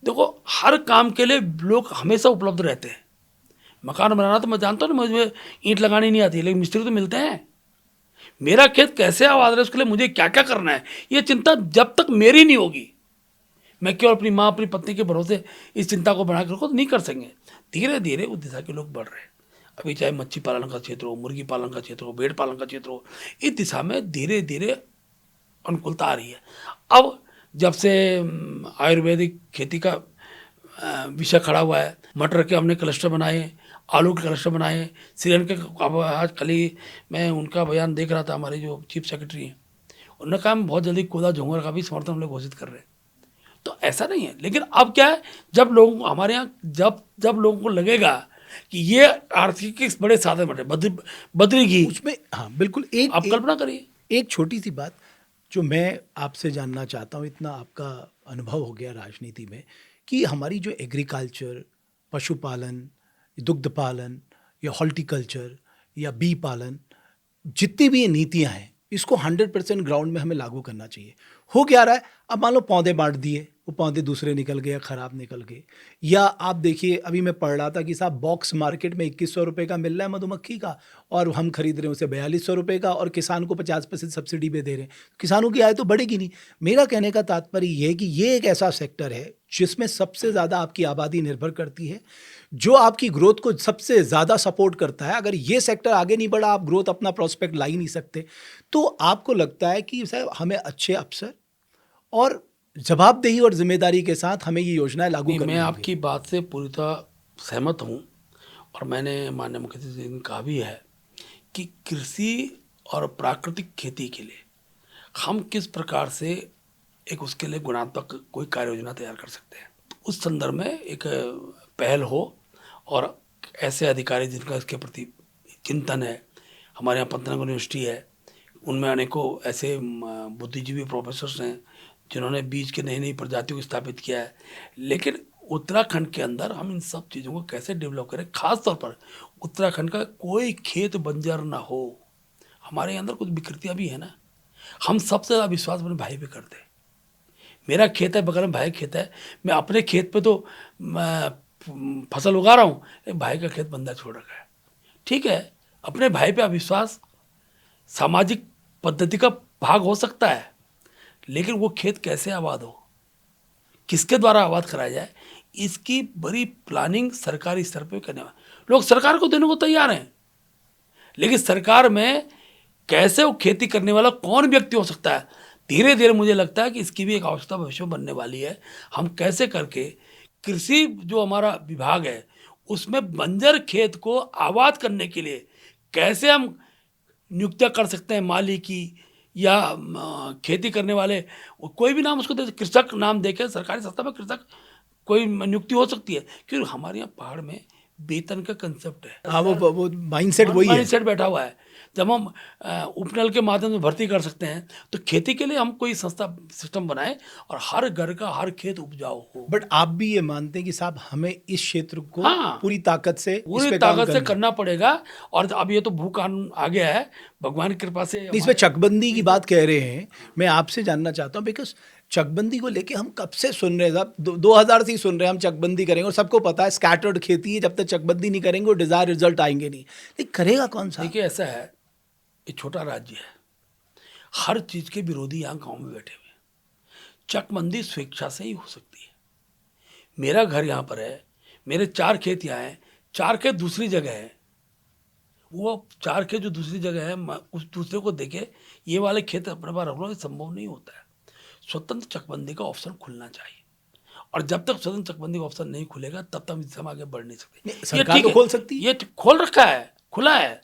देखो हर काम के लिए लोग हमेशा उपलब्ध रहते हैं। मकान बनाना तो मैं जानता हूँ ना, मुझे ईंट लगानी नहीं आती, लेकिन मिस्त्री तो मिलते हैं। मेरा खेत कैसे आबाद रहे उसके लिए मुझे क्या क्या करना है, ये चिंता जब तक मेरी नहीं होगी, मैं केवल अपनी माँ अपनी पत्नी के भरोसे इस चिंता को बना कर रखो तो नहीं कर सकेंगे। धीरे धीरे उस दिशा के लोग बढ़ रहे हैं। अभी चाहे मच्छी पालन का क्षेत्र हो, मुर्गी पालन का क्षेत्र हो, भेड़ पालन का क्षेत्र हो, इस दिशा में धीरे धीरे अनुकूलता आ रही है। अब जब से आयुर्वेदिक खेती का विषय खड़ा हुआ है, मटर के हमने क्लस्टर बनाए, आलू के क्लस्टर बनाए। श्रीलंका के अब आज कल ही मैं उनका बयान देख रहा था, हमारे जो चीफ सेक्रेटरी हैं, उन्होंने कहा हम बहुत जल्दी कोदा झोंगर का भी समर्थन हम लोग घोषित कर रहे हैं। तो ऐसा नहीं है, लेकिन अब क्या है, जब लोग हमारे यहाँ जब लोगों को लगेगा कि ये आर्थिक के बड़े साधन बने, बद्री घी उसमें हाँ बिल्कुल। एक आप कल्पना करिए। एक छोटी सी बात जो मैं आपसे जानना चाहता हूँ, इतना आपका अनुभव हो गया राजनीति में, कि हमारी जो एग्रीकल्चर, पशुपालन, दुग्ध पालन या हॉर्टिकल्चर या बी पालन, जितनी भी ये नीतियाँ हैं, इसको 100% ग्राउंड में हमें लागू करना चाहिए। हो क्या रहा है, अब मान लो पौधे बांट दिए, वो पौधे दूसरे निकल गए या ख़राब निकल गए, या आप देखिए अभी मैं पढ़ रहा था कि साहब बॉक्स मार्केट में 2100 रुपये का मिल रहा है मधुमक्खी का, और हम खरीद रहे हैं उसे 4200 रुपये का, और किसान को 50% सब्सिडी पे दे रहे हैं। किसानों की आय तो बढ़ेगी नहीं। मेरा कहने का तात्पर्य ये है कि ये एक ऐसा सेक्टर है जिसमें सबसे ज़्यादा आपकी आबादी निर्भर करती है, जो आपकी ग्रोथ को सबसे ज़्यादा सपोर्ट करता है। अगर ये सेक्टर आगे नहीं बढ़ा, आप ग्रोथ अपना प्रोस्पेक्ट ला ही नहीं सकते। तो आपको लगता है कि साहब हमें अच्छे अफसर और जवाबदेही और जिम्मेदारी के साथ हमें ये योजनाएं लागू करनी मैं होंगी। आपकी बात से पूरी तरह सहमत हूँ, और मैंने माननीय मुख्यमंत्री जी ने कहा भी है कि कृषि और प्राकृतिक खेती के लिए हम किस प्रकार से एक उसके लिए गुणात्मक कोई कार्य योजना तैयार कर सकते हैं। उस संदर्भ में एक पहल हो, और ऐसे अधिकारी जिनका इसके प्रति चिंतन है, हमारे यहाँ पंतनगर यूनिवर्सिटी है, उनमें अनेकों ऐसे बुद्धिजीवी प्रोफेसर्स हैं जिन्होंने बीज के नई नई प्रजातियों को स्थापित किया है। लेकिन उत्तराखंड के अंदर हम इन सब चीज़ों को कैसे डेवलप करें, खास तौर पर उत्तराखंड का कोई खेत बंजर ना हो। हमारे अंदर कुछ विकृतियाँ भी है ना, हम सबसे ज़्यादा विश्वास अपने भाई पे करते हैं। मेरा खेत है, बगल में भाई खेत है, मैं अपने खेत पे तो फसल उगा रहा हूँ, एक भाई का खेत बंदा छोड़ रखा है। ठीक है, अपने भाई पे अविश्वास सामाजिक पद्धति का भाग हो सकता है, लेकिन वो खेत कैसे आबाद हो, किसके द्वारा आबाद कराया जाए, इसकी बड़ी प्लानिंग सरकारी स्तर पे करने वाले लोग सरकार को देने को तैयार हैं। लेकिन सरकार में कैसे वो खेती करने वाला कौन व्यक्ति हो सकता है, धीरे धीरे मुझे लगता है कि इसकी भी एक आवश्यकता भविष्य में बनने वाली है। हम कैसे करके कृषि जो हमारा विभाग है उसमें बंजर खेत को आबाद करने के लिए कैसे हम नियुक्तियाँ कर सकते हैं, माली की या खेती करने वाले, कोई भी नाम उसको दे, कृषक नाम देके सरकारी संस्था में कृषक कोई नियुक्ति हो सकती है। क्योंकि हमारे यहाँ पहाड़ में वेतन का कंसेप्ट है। हाँ, वो माइंडसेट वही है। माइंडसेट बैठा हुआ है। जब हम उपनल के माध्यम से भर्ती कर सकते हैं, तो खेती के लिए हम कोई संस्था सिस्टम बनाएं और हर घर का हर खेत उपजाऊ हो। बट आप भी ये मानते हैं कि साहब हमें इस क्षेत्र को हाँ, पूरी ताकत से करना पड़ेगा। और अब ये तो भू कानून आ गया है, भगवान की कृपा से। इसमें चकबंदी की बात कह रहे हैं, मैं आपसे जानना चाहता हूँ, बिकॉज चकबंदी को लेके हम कब से सुन रहे हैं साहब, 2000 से ही सुन रहे हैं हम चकबंदी करेंगे, और सबको पता है स्कैटर्ड खेती है, जब तक चकबंदी नहीं करेंगे वो डिजायर रिजल्ट आएंगे नहीं। लेकिन करेगा कौन सा? देखिए ऐसा है, ये छोटा राज्य है, हर चीज के विरोधी यहाँ गांव में बैठे हुए हैं। चकबंदी स्वेच्छा से ही हो सकती है। मेरा घर यहाँ पर है, मेरे 4 खेत यहाँ हैं, 4 खेत दूसरी जगह है, वो 4 खेत जो दूसरी जगह है उस दूसरे को देखे ये वाले खेत अपने पास रखना संभव नहीं होता है। स्वतंत्र चकबंदी का ऑप्शन खुलना चाहिए, और जब तक स्वतंत्र चकबंदी का ऑप्शन नहीं खुलेगा तब तक हम इस दिशा में आगे बढ़ नहीं सकते। सरकार तो खोल सकती है, ये खोल रखा है, खुला है,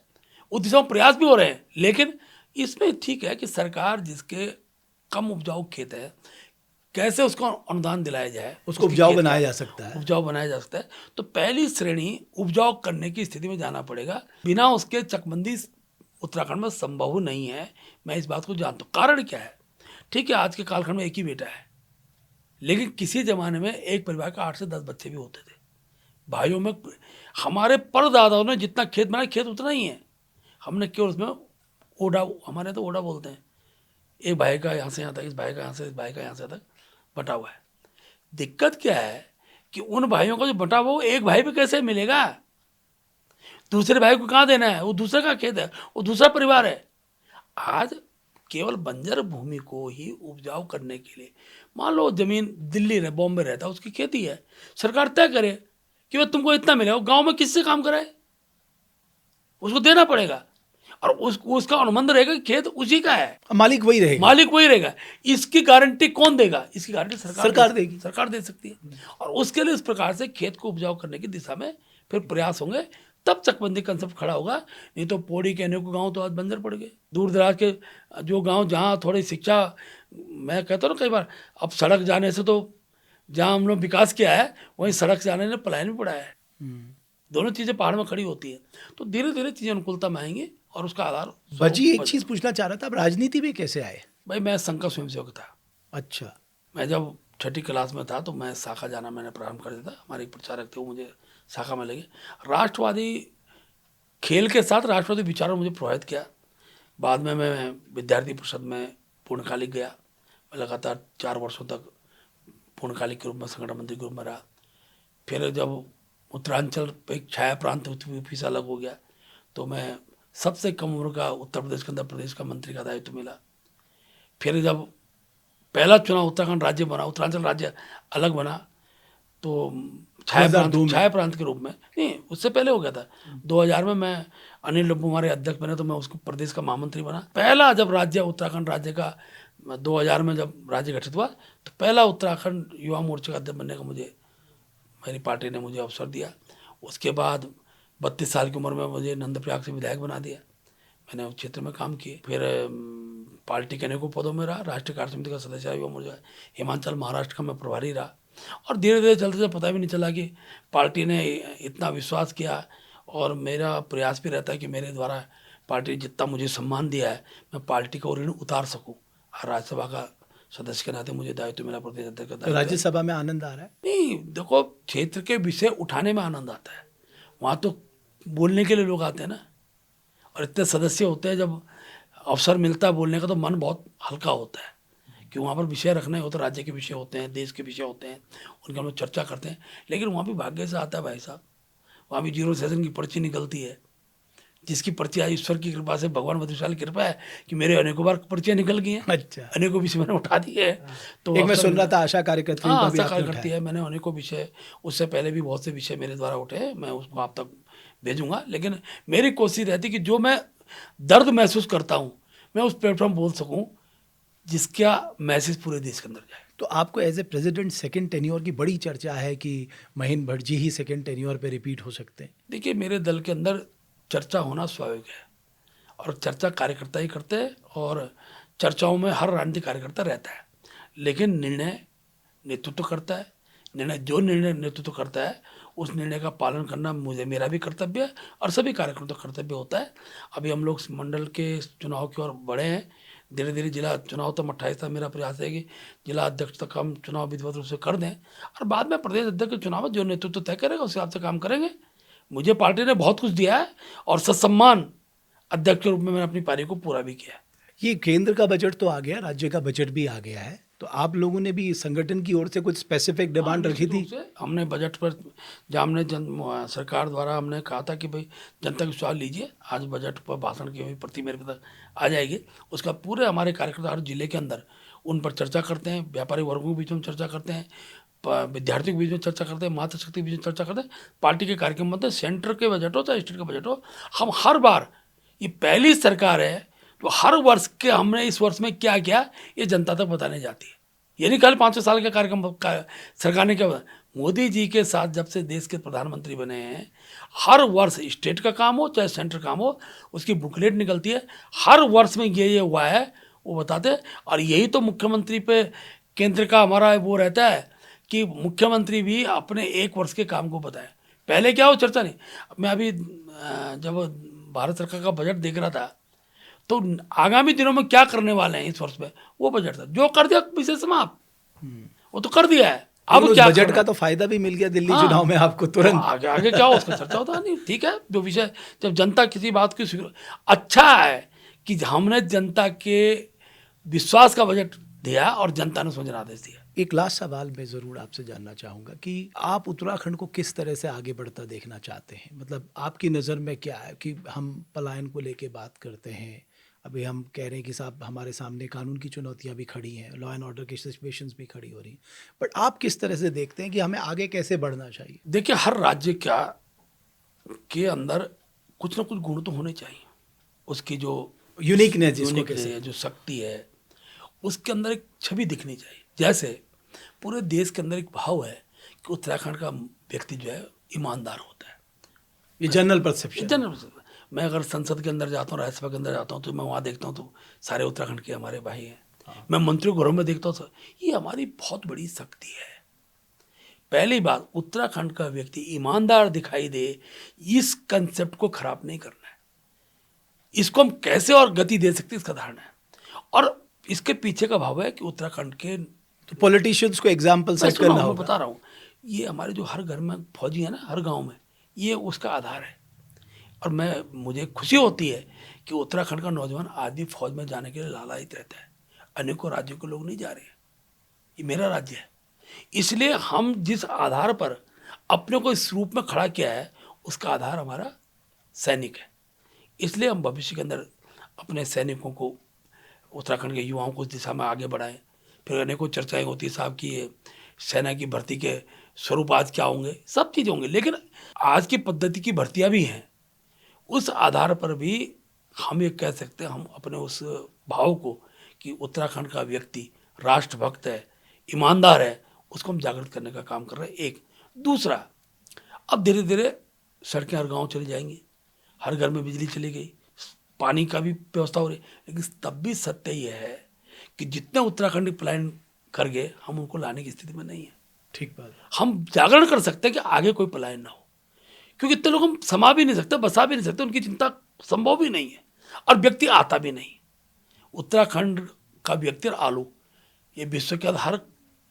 उस दिशा में प्रयास भी हो रहे हैं। लेकिन इसमें ठीक है कि सरकार जिसके कम उपजाऊ खेत है कैसे उसको अनुदान दिलाया जाए, उसको उपजाऊ बनाया जा सकता है। उपजाऊ बनाया जा सकता है। तो पहली श्रेणी उपजाऊ करने की स्थिति में जाना पड़ेगा, बिना उसके चकबंदी उत्तराखंड में संभव नहीं है। मैं इस बात को जानता हूँ। कारण क्या है, ठीक है आज के कालखंड में एक ही बेटा है, लेकिन किसी जमाने में एक परिवार का 8 से 10 बच्चे भी होते थे। भाइयों में हमारे परदादाओं ने जितना खेत बनाया, खेत उतना ही है, हमने केवल उसमें ओडा, हमारे तो ओडा बोलते हैं, एक भाई का यहाँ से यहाँ तक, इस भाई का यहाँ से, इस भाई का यहाँ से तक बटा हुआ है। दिक्कत क्या है कि उन भाइयों का जो बटा हुआ वो एक भाई पे कैसे मिलेगा, दूसरे भाई को कहाँ देना है, वो दूसरे का खेत है, वो दूसरा परिवार है। आज केवल बंजर भूमि को ही उपजाऊ करने के लिए, मान लो जमीन दिल्ली रहे, बॉम्बे रहता है, उसकी खेती है, सरकार तय करे कि भाई तुमको इतना मिलेगा, गांव में किससे काम कराए, उसको देना पड़ेगा, और उसका अनुबंध रहेगा कि खेत उसी का है, मालिक वही रहेगा। इसकी गारंटी कौन देगा? इसकी गारंटी सरकार देगी, सरकार दे सकती है। और उसके लिए इस प्रकार से खेत को उपजाऊ करने की दिशा में फिर प्रयास होंगे, तब चकबंदी कंसेप्ट खड़ा होगा। नहीं तो पौड़ी के अनेकों गांव तो आज बंजर पड़ गए। दूर दराज के जो गांव जहां थोड़ी शिक्षा, मैं कहता हूँ ना कई बार, अब सड़क जाने से तो जहां हम लोग विकास किया है वहीं सड़क से जाने ने पलायन भी बढ़ाया है। दोनों चीज़ें पहाड़ में खड़ी होती है, तो धीरे धीरे चीज़ें अनुकूलता में आएंगी और उसका आधार बजी एक चीज पूछना चाह रहा था, आप राजनीति में कैसे आए? भाई मैं संघ का स्वयंसेवक था। अच्छा। मैं जब छठी क्लास में था तो मैं शाखा जाना मैंने प्रारंभ कर दिया था। हमारे एक प्रचारक थे, वो मुझे शाखा में लगे। राष्ट्रवादी खेल के साथ राष्ट्रवादी विचारों ने मुझे प्रभावित किया। बाद में मैं विद्यार्थी परिषद में पूर्णकालिक गया। मैं लगातार 4 वर्षों तक पूर्णकालिक के रूप में संगठन मंत्री के रूप में रहा। फिर जब उत्तरांचल एक छाया प्रांत यूपी से अलग हो गया तो मैं सबसे कम उम्र का उत्तर प्रदेश के अंदर प्रदेश का मंत्री का दायित्व मिला। फिर जब पहला चुनाव उत्तराखंड राज्य बना, उत्तरांचल राज्य अलग बना, तो छाया प्रांत के रूप में, नहीं उससे पहले हो गया था। 2000 में मैं अनिल डब्बू हमारे अध्यक्ष बने तो मैं उसको प्रदेश का महामंत्री बना। पहला जब राज्य उत्तराखंड राज्य का 2000 में जब राज्य गठित हुआ तो पहला उत्तराखंड युवा मोर्चा का अध्यक्ष बनने का मुझे मेरी पार्टी ने मुझे अवसर दिया। उसके बाद 32 साल की उम्र में मुझे नंदप्रयाग से विधायक बना दिया। मैंने उस क्षेत्र में काम किए। फिर पार्टी के अनेकों पदों में रहा। राष्ट्रीय कार्य समिति का सदस्य युवा मोर्चा हिमाचल महाराष्ट्र का मैं प्रभारी रहा। और धीरे धीरे चलते चलते पता भी नहीं चला कि पार्टी ने इतना विश्वास किया। और मेरा प्रयास भी रहता है कि मेरे द्वारा पार्टी जितना मुझे सम्मान दिया है मैं पार्टी का ऋण उतार सकूँ। और राज्यसभा का सदस्य के नाते मुझे दायित्व मिला, प्रदेश अध्यक्ष का दायित्व। राज्यसभा में आनंद आ रहा है? नहीं देखो, क्षेत्र के विषय उठाने में आनंद आता है। वहाँ तो बोलने के लिए लोग आते हैं ना, और इतने सदस्य होते हैं, जब अवसर मिलता है बोलने का तो मन बहुत हल्का होता है कि वहाँ पर विषय रखने हो तो राज्य के विषय होते हैं, देश के विषय होते हैं, उनके हम लोग चर्चा करते हैं। लेकिन वहाँ भी भाग्य से आता है भाई साहब, वहाँ भी 0 सेशन की पर्ची निकलती है। जिसकी पर्ची आज ईश्वर की कृपा से, भगवान बद्रिशाल की कृपा है कि मेरे अनेकों बार पर्चियाँ निकल गई हैं। अच्छा। अनेकों विषय मैंने उठा दिए है। तो एक मैं सुन रहा था आशा कार्यकर्ता हाँ, आशा कार्यकर्ती है, मैंने अनेकों विषय, उससे पहले भी बहुत से विषय मेरे द्वारा उठे हैं, मैं उसको आप तक भेजूंगा। लेकिन मेरी कोशिश रहती कि जो मैं दर्द महसूस करता हूँ मैं उस प्लेटफॉर्म बोल सकूँ जिसका मैसेज पूरे देश के अंदर जाए। तो आपको as a president second tenure की बड़ी चर्चा है कि महीन भट्ट जी ही सेकंड टेन्योर पे रिपीट हो सकते हैं। देखिए, मेरे दल के अंदर चर्चा होना स्वाभाविक है और चर्चा कार्यकर्ता ही करते हैं और चर्चाओं में हर राजनीतिक कार्यकर्ता रहता है। लेकिन निर्णय नेतृत्व करता है। जो निर्णय नेतृत्व करता है उस निर्णय का पालन करना मेरा भी कर्तव्य है और सभी कार्यकर्ताओं का कर्तव्य होता है। अभी हम लोग मंडल के चुनाव की ओर बढ़े हैं। धीरे धीरे जिला चुनाव तक 28 तक मेरा प्रयास है कि जिला अध्यक्ष तक हम चुनाव विधिवत रूप से कर दें और बाद में प्रदेश अध्यक्ष के चुनाव में जो नेतृत्व तय करेगा उस हिसाब से काम करेंगे। मुझे पार्टी ने बहुत कुछ दिया है और सत्सम्मान अध्यक्ष के रूप में मैंने अपनी पारी को पूरा भी किया है। ये केंद्र का बजट तो आ गया, राज्य का बजट भी आ गया है, तो आप लोगों ने भी संगठन की ओर से कुछ स्पेसिफिक डिमांड रखी थी? हमने बजट पर जब हमने सरकार द्वारा हमने कहा था कि भाई जनता की सवाल लीजिए, आज बजट पर भाषण की हुई प्रति मेरे तक आ जाएगी। उसका पूरे हमारे कार्यकर्ता हर जिले के अंदर उन पर चर्चा करते हैं, व्यापारी वर्गों के बीच में चर्चा करते हैं, विद्यार्थियों के बीच में चर्चा करते हैं, मातृशक्ति के बीच में चर्चा करते हैं। पार्टी के कार्यक्रम बनते हैं, सेंटर के बजट हो चाहे स्टेट का बजट हो। हम हर बार, ये पहली सरकार है तो हर वर्ष के हमने इस वर्ष में क्या किया ये जनता तक बताने जाती है। ये नहीं कल 5 साल का कार्यक्रम सरकार ने क्या, मोदी जी के साथ जब से देश के प्रधानमंत्री बने हैं हर वर्ष स्टेट का काम हो चाहे सेंटर काम हो उसकी बुकलेट निकलती है। हर वर्ष में ये हुआ है वो बताते हैं। और यही तो मुख्यमंत्री पे केंद्र का हमारा वो रहता है कि मुख्यमंत्री भी अपने 1 वर्ष के काम को बताएं। पहले क्या हो चर्चा नहीं। मैं अभी जब भारत सरकार का बजट देख रहा था तो आगामी दिनों में क्या करने वाले हैं इस वर्ष में वो बजट था, जो कर दिया विषय समाप्त, वो तो कर दिया है। अब क्या बजट का तो फायदा भी मिल गया दिल्ली चुनाव में आपको तुरंत। आगे आगे क्या हो उसका चर्चा होता नहीं। ठीक है, जो विषय जब जनता किसी बात की अच्छा है कि हमने जनता के विश्वास का बजट दिया और जनता ने उसमें आदेश दिया। एक लास्ट सवाल मैं ज़रूर आपसे जानना चाहूँगा कि आप उत्तराखंड को किस तरह से आगे बढ़ता देखना चाहते हैं? मतलब आपकी नज़र में क्या है कि हम पलायन को लेके बात करते हैं, अभी हम कह रहे हैं कि साहब हमारे सामने कानून की चुनौतियां भी खड़ी हैं, लॉ एंड ऑर्डर की सिचुएशंस भी खड़ी हो रही हैं, बट आप किस तरह से देखते हैं कि हमें आगे कैसे बढ़ना चाहिए? देखिए, हर राज्य के अंदर कुछ ना कुछ गुण तो होने चाहिए। उसकी जो यूनिकनेस जो शक्ति है उसके अंदर एक छवि दिखनी चाहिए। जैसे पूरे देश के अंदर एक भाव है कि उत्तराखंड का व्यक्ति जो है ईमानदार होता है, ये जनरल परसेप्शन। जनरल, मैं अगर संसद के अंदर जाता हूँ, राज्यसभा के अंदर जाता हूँ, तो मैं वहाँ देखता हूँ तो सारे उत्तराखंड के हमारे भाई हैं। मैं मंत्रियों के घरों में देखता हूँ तो ये हमारी बहुत बड़ी शक्ति है। पहली बात, उत्तराखंड का व्यक्ति ईमानदार दिखाई दे, इस कंसेप्ट को खराब नहीं करना है। इसको हम कैसे और गति दे सकते हैं, इसका धारणा है। और इसके पीछे का भाव है कि उत्तराखंड के तो पॉलिटिशियंस को एग्जाम्पल सेट करना मैं होगा। बता रहा हूँ, ये हमारे जो हर घर में फौजी है ना, हर गांव में, ये उसका आधार है। और मुझे खुशी होती है कि उत्तराखंड का नौजवान आज भी फौज में जाने के लिए लालायित रहता है। अनेकों राज्यों के लोग नहीं जा रहे हैं, ये मेरा राज्य है। इसलिए हम जिस आधार पर अपने को इस रूप में खड़ा किया है, उसका आधार हमारा सैनिक है। इसलिए हम भविष्य के अंदर अपने सैनिकों को, उत्तराखंड के युवाओं को इस दिशा में आगे बढ़ाएं। फिर अनेकों चर्चाएं होती है साहब कि ये सेना की भर्ती के स्वरूप आज क्या होंगे, सब चीज़ होंगे, लेकिन आज की पद्धति की भर्तियां भी हैं। उस आधार पर भी हम ये कह सकते हैं, हम अपने उस भाव को कि उत्तराखंड का व्यक्ति राष्ट्रभक्त है, ईमानदार है, उसको हम जागृत करने का काम कर रहे हैं। एक दूसरा, अब धीरे धीरे सड़कें हर गांव चली जाएंगी, हर घर में बिजली चली गई, पानी का भी व्यवस्था हो रही, लेकिन तब भी सत्य ये है कि जितने उत्तराखंडी पलायन कर गए, हम उनको लाने की स्थिति में नहीं है। ठीक बात। हम जागरण कर सकते हैं कि आगे कोई पलायन ना हो, क्योंकि इतने लोग हम समा भी नहीं सकते, बसा भी नहीं सकते, उनकी चिंता संभव भी नहीं है, और व्यक्ति आता भी नहीं। उत्तराखंड का व्यक्ति और आलू, ये विश्व के हर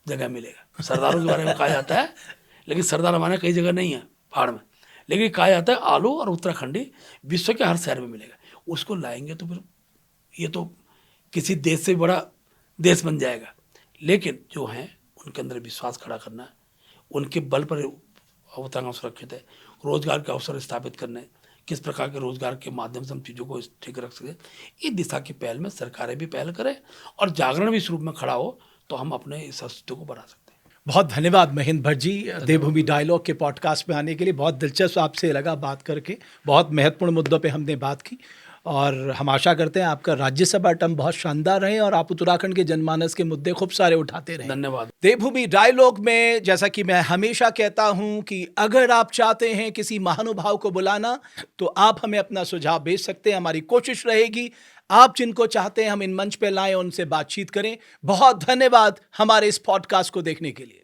जगह मिलेगा। सरदारों के बारे में कहा जाता है, लेकिन सरदार हमारे कई जगह नहीं है पहाड़ में, लेकिन कहा जाता है आलू और उत्तराखंडी विश्व के हर शहर में मिलेगा। उसको लाएंगे तो फिर ये तो किसी देश से बड़ा देश बन जाएगा। लेकिन जो हैं उनके अंदर विश्वास खड़ा करना, उनके बल पर उत्तराखंड सुरक्षित है, रोजगार के अवसर स्थापित करने, किस प्रकार के रोजगार के माध्यम से हम चीज़ों को ठीक रख सकें, इस दिशा की पहल में सरकारें भी पहल करें और जागरण भी इस रूप में खड़ा हो, तो हम अपने इस अस्तित्व को बढ़ा सकते हैं। बहुत धन्यवाद महेंद्र भट्ट जी, देवभूमि डायलॉग के पॉडकास्ट में आने के लिए। बहुत दिलचस्प आपसे लगा बात करके, बहुत महत्वपूर्ण मुद्दों पे हमने बात की, और हम आशा करते हैं आपका राज्यसभा टर्म बहुत शानदार रहे और आप उत्तराखंड के जनमानस के मुद्दे खूब सारे उठाते रहें। धन्यवाद। देवभूमि डायलॉग में, जैसा कि मैं हमेशा कहता हूं, कि अगर आप चाहते हैं किसी महानुभाव को बुलाना, तो आप हमें अपना सुझाव भेज सकते हैं। हमारी कोशिश रहेगी आप जिनको चाहते हैं हम इन मंच पे लाएं, उनसे बातचीत करें। बहुत धन्यवाद हमारे इस पॉडकास्ट को देखने के लिए।